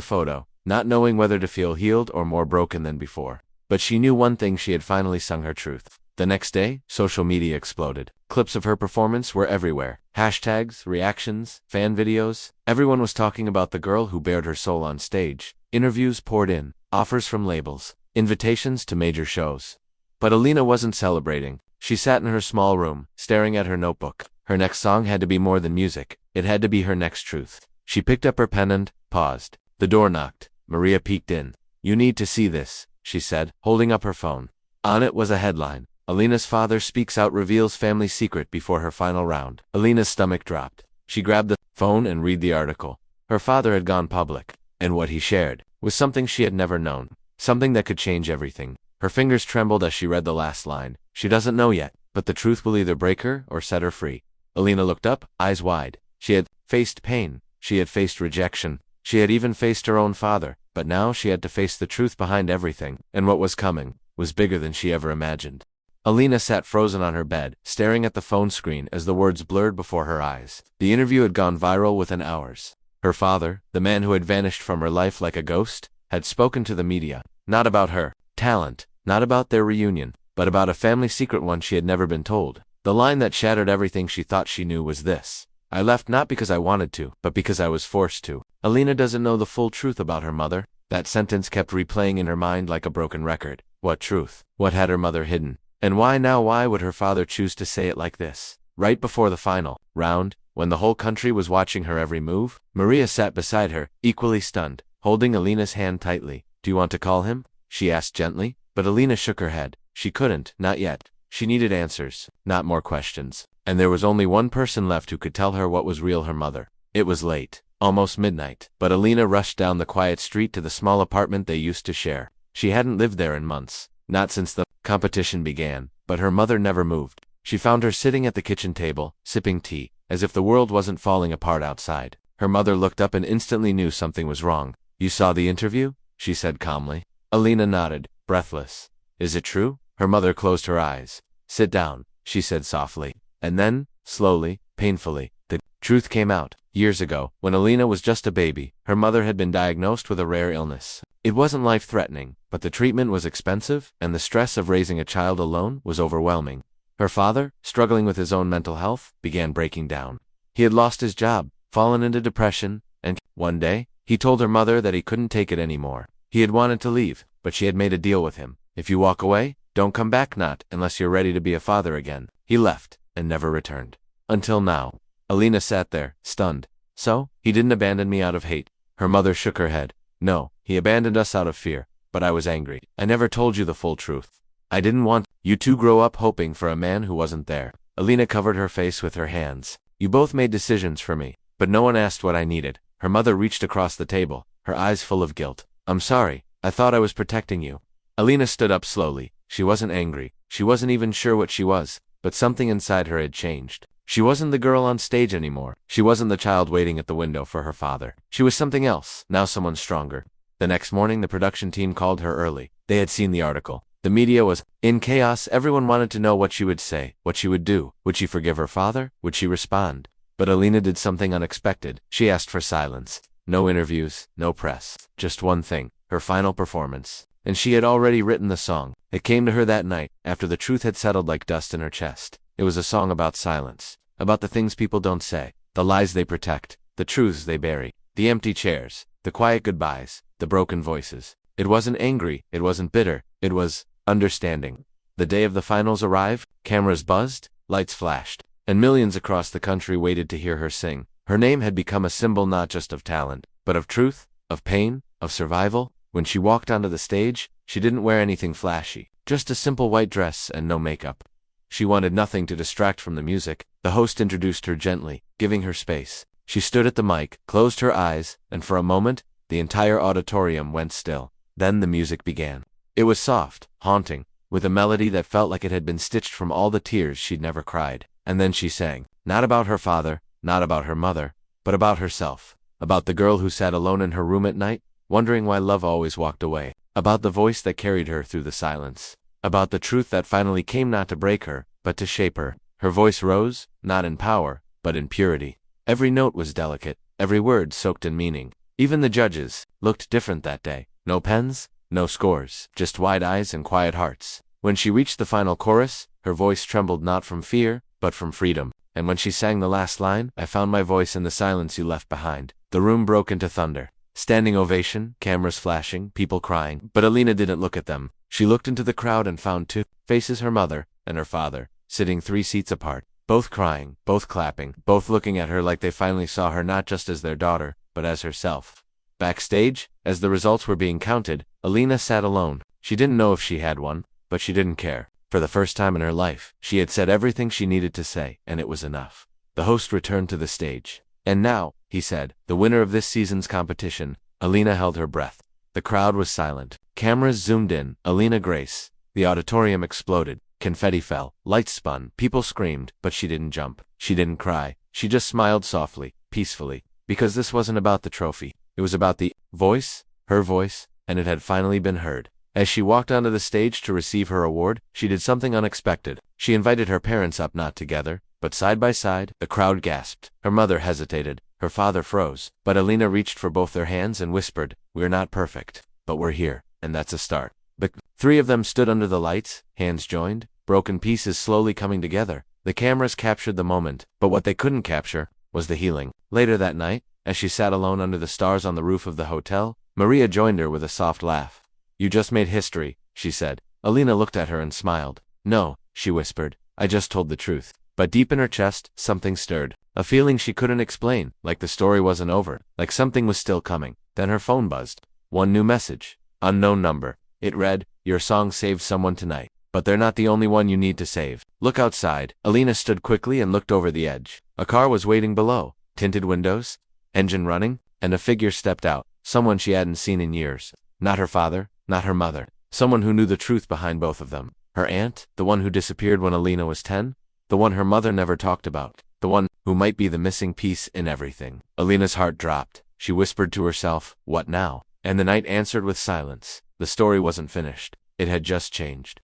photo, not knowing whether to feel healed or more broken than before. But she knew one thing: she had finally sung her truth. The next day, social media exploded. Clips of her performance were everywhere. Hashtags, reactions, fan videos. Everyone was talking about the girl who bared her soul on stage. Interviews poured in, offers from labels, invitations to major shows. But Alina wasn't celebrating. She sat in her small room, staring at her notebook. Her next song had to be more than music. It had to be her next truth. She picked up her pen and paused. The door knocked. Maria peeked in. "You need to see this," she said, holding up her phone. On it was a headline: "Alina's father speaks out, reveals family secret before her final round." Alina's stomach dropped. She grabbed the phone and read the article. Her father had gone public, and what he shared was something she had never known, something that could change everything. Her fingers trembled as she read the last line. "She doesn't know yet, but the truth will either break her or set her free." Alina looked up, eyes wide. She had faced pain. She had faced rejection. She had even faced her own father, but now she had to face the truth behind everything, and what was coming was bigger than she ever imagined. Alina sat frozen on her bed, staring at the phone screen as the words blurred before her eyes. The interview had gone viral within hours. Her father, the man who had vanished from her life like a ghost, had spoken to the media, not about her talent, not about their reunion, but about a family secret, one she had never been told. The line that shattered everything she thought she knew was this: "I left not because I wanted to, but because I was forced to." Alina doesn't know the full truth about her mother. That sentence kept replaying in her mind like a broken record. What truth? What had her mother hidden? And why now? Why would her father choose to say it like this, right before the final round, when the whole country was watching her every move? Maria sat beside her, equally stunned, holding Alina's hand tightly. "Do you want to call him?" she asked gently. But Alina shook her head. She couldn't, not yet. She needed answers, not more questions. And there was only one person left who could tell her what was real: her mother. It was late, almost midnight, but Alina rushed down the quiet street to the small apartment they used to share. She hadn't lived there in months, not since the competition began, but her mother never moved. She found her sitting at the kitchen table, sipping tea, as if the world wasn't falling apart outside. Her mother looked up and instantly knew something was wrong. "You saw the interview?" she said calmly. Alina nodded, breathless. "Is it true?" Her mother closed her eyes. "Sit down," she said softly. And then, slowly, painfully, the truth came out. Years ago, when Alina was just a baby, her mother had been diagnosed with a rare illness. It wasn't life-threatening, but the treatment was expensive, and the stress of raising a child alone was overwhelming. Her father, struggling with his own mental health, began breaking down. He had lost his job, fallen into depression, and one day, he told her mother that he couldn't take it anymore. He had wanted to leave, but she had made a deal with him. "If you walk away, don't come back, not unless you're ready to be a father again." He left, and never returned. Until now. Alina sat there, stunned. "So, he didn't abandon me out of hate?" Her mother shook her head. "No, he abandoned us out of fear, but I was angry. I never told you the full truth. I didn't want you to grow up hoping for a man who wasn't there." Alina covered her face with her hands. "You both made decisions for me, but no one asked what I needed." Her mother reached across the table, her eyes full of guilt. "I'm sorry. I thought I was protecting you." Alina stood up slowly. She wasn't angry. She wasn't even sure what she was, but something inside her had changed. She wasn't the girl on stage anymore. She wasn't the child waiting at the window for her father. She was something else, now someone stronger. The next morning, the production team called her early. They had seen the article. The media was in chaos. Everyone wanted to know what she would say, what she would do. Would she forgive her father? Would she respond? But Alina did something unexpected. She asked for silence. No interviews, no press. Just one thing, her final performance. And she had already written the song. It came to her that night, after the truth had settled like dust in her chest. It was a song about silence, about the things people don't say, the lies they protect, the truths they bury, the empty chairs, the quiet goodbyes, the broken voices. It wasn't angry, it wasn't bitter, it was understanding. The day of the finals arrived, cameras buzzed, lights flashed, and millions across the country waited to hear her sing. Her name had become a symbol not just of talent, but of truth, of pain, of survival. When she walked onto the stage, she didn't wear anything flashy, just a simple white dress and no makeup. She wanted nothing to distract from the music. The host introduced her gently, giving her space. She stood at the mic, closed her eyes, and for a moment, the entire auditorium went still. Then the music began. It was soft, haunting, with a melody that felt like it had been stitched from all the tears she'd never cried. And then she sang, not about her father, not about her mother, but about herself. About the girl who sat alone in her room at night, wondering why love always walked away. About the voice that carried her through the silence. About the truth that finally came not to break her, but to shape her. Her voice rose, not in power, but in purity. Every note was delicate, every word soaked in meaning. Even the judges looked different that day. No pens, no scores, just wide eyes and quiet hearts. When she reached the final chorus, her voice trembled not from fear, but from freedom. And when she sang the last line, I found my voice in the silence you left behind. The room broke into thunder. Standing ovation, cameras flashing, people crying. But Alina didn't look at them. She looked into the crowd and found two faces, her mother and her father, sitting 3 seats apart. Both crying, both clapping, both looking at her like they finally saw her not just as their daughter, but as herself. Backstage, as the results were being counted, Alina sat alone. She didn't know if she had one, but she didn't care. For the first time in her life, she had said everything she needed to say, and it was enough. The host returned to the stage. And now, he said, the winner of this season's competition. Alina held her breath. The crowd was silent. Cameras zoomed in. Alina Grace. The auditorium exploded. Confetti fell. Lights spun. People screamed, but she didn't jump. She didn't cry. She just smiled softly, peacefully. Because this wasn't about the trophy. It was about the voice, her voice, and it had finally been heard. As she walked onto the stage to receive her award, she did something unexpected. She invited her parents up, not together, but side by side. The crowd gasped. Her mother hesitated. Her father froze. But Alina reached for both their hands and whispered, "We're not perfect, but we're here, and that's a start." The 3 of them stood under the lights, hands joined, broken pieces slowly coming together. The cameras captured the moment, but what they couldn't capture was the healing. Later that night, as she sat alone under the stars on the roof of the hotel, Maria joined her with a soft laugh. "You just made history," she said. Alina looked at her and smiled. "No," she whispered, "I just told the truth." But deep in her chest, something stirred. A feeling she couldn't explain, like the story wasn't over, like something was still coming. Then her phone buzzed. One new message. Unknown number. It read, "Your song saved someone tonight. But they're not the only one you need to save. Look outside." Alina stood quickly and looked over the edge. A car was waiting below. Tinted windows, engine running, and a figure stepped out. Someone she hadn't seen in years. Not her father, not her mother. Someone who knew the truth behind both of them. Her aunt, the one who disappeared when Alina was 10. The one her mother never talked about. The one who might be the missing piece in everything. Alina's heart dropped. She whispered to herself, "What now?" And the night answered with silence. The story wasn't finished. It had just changed.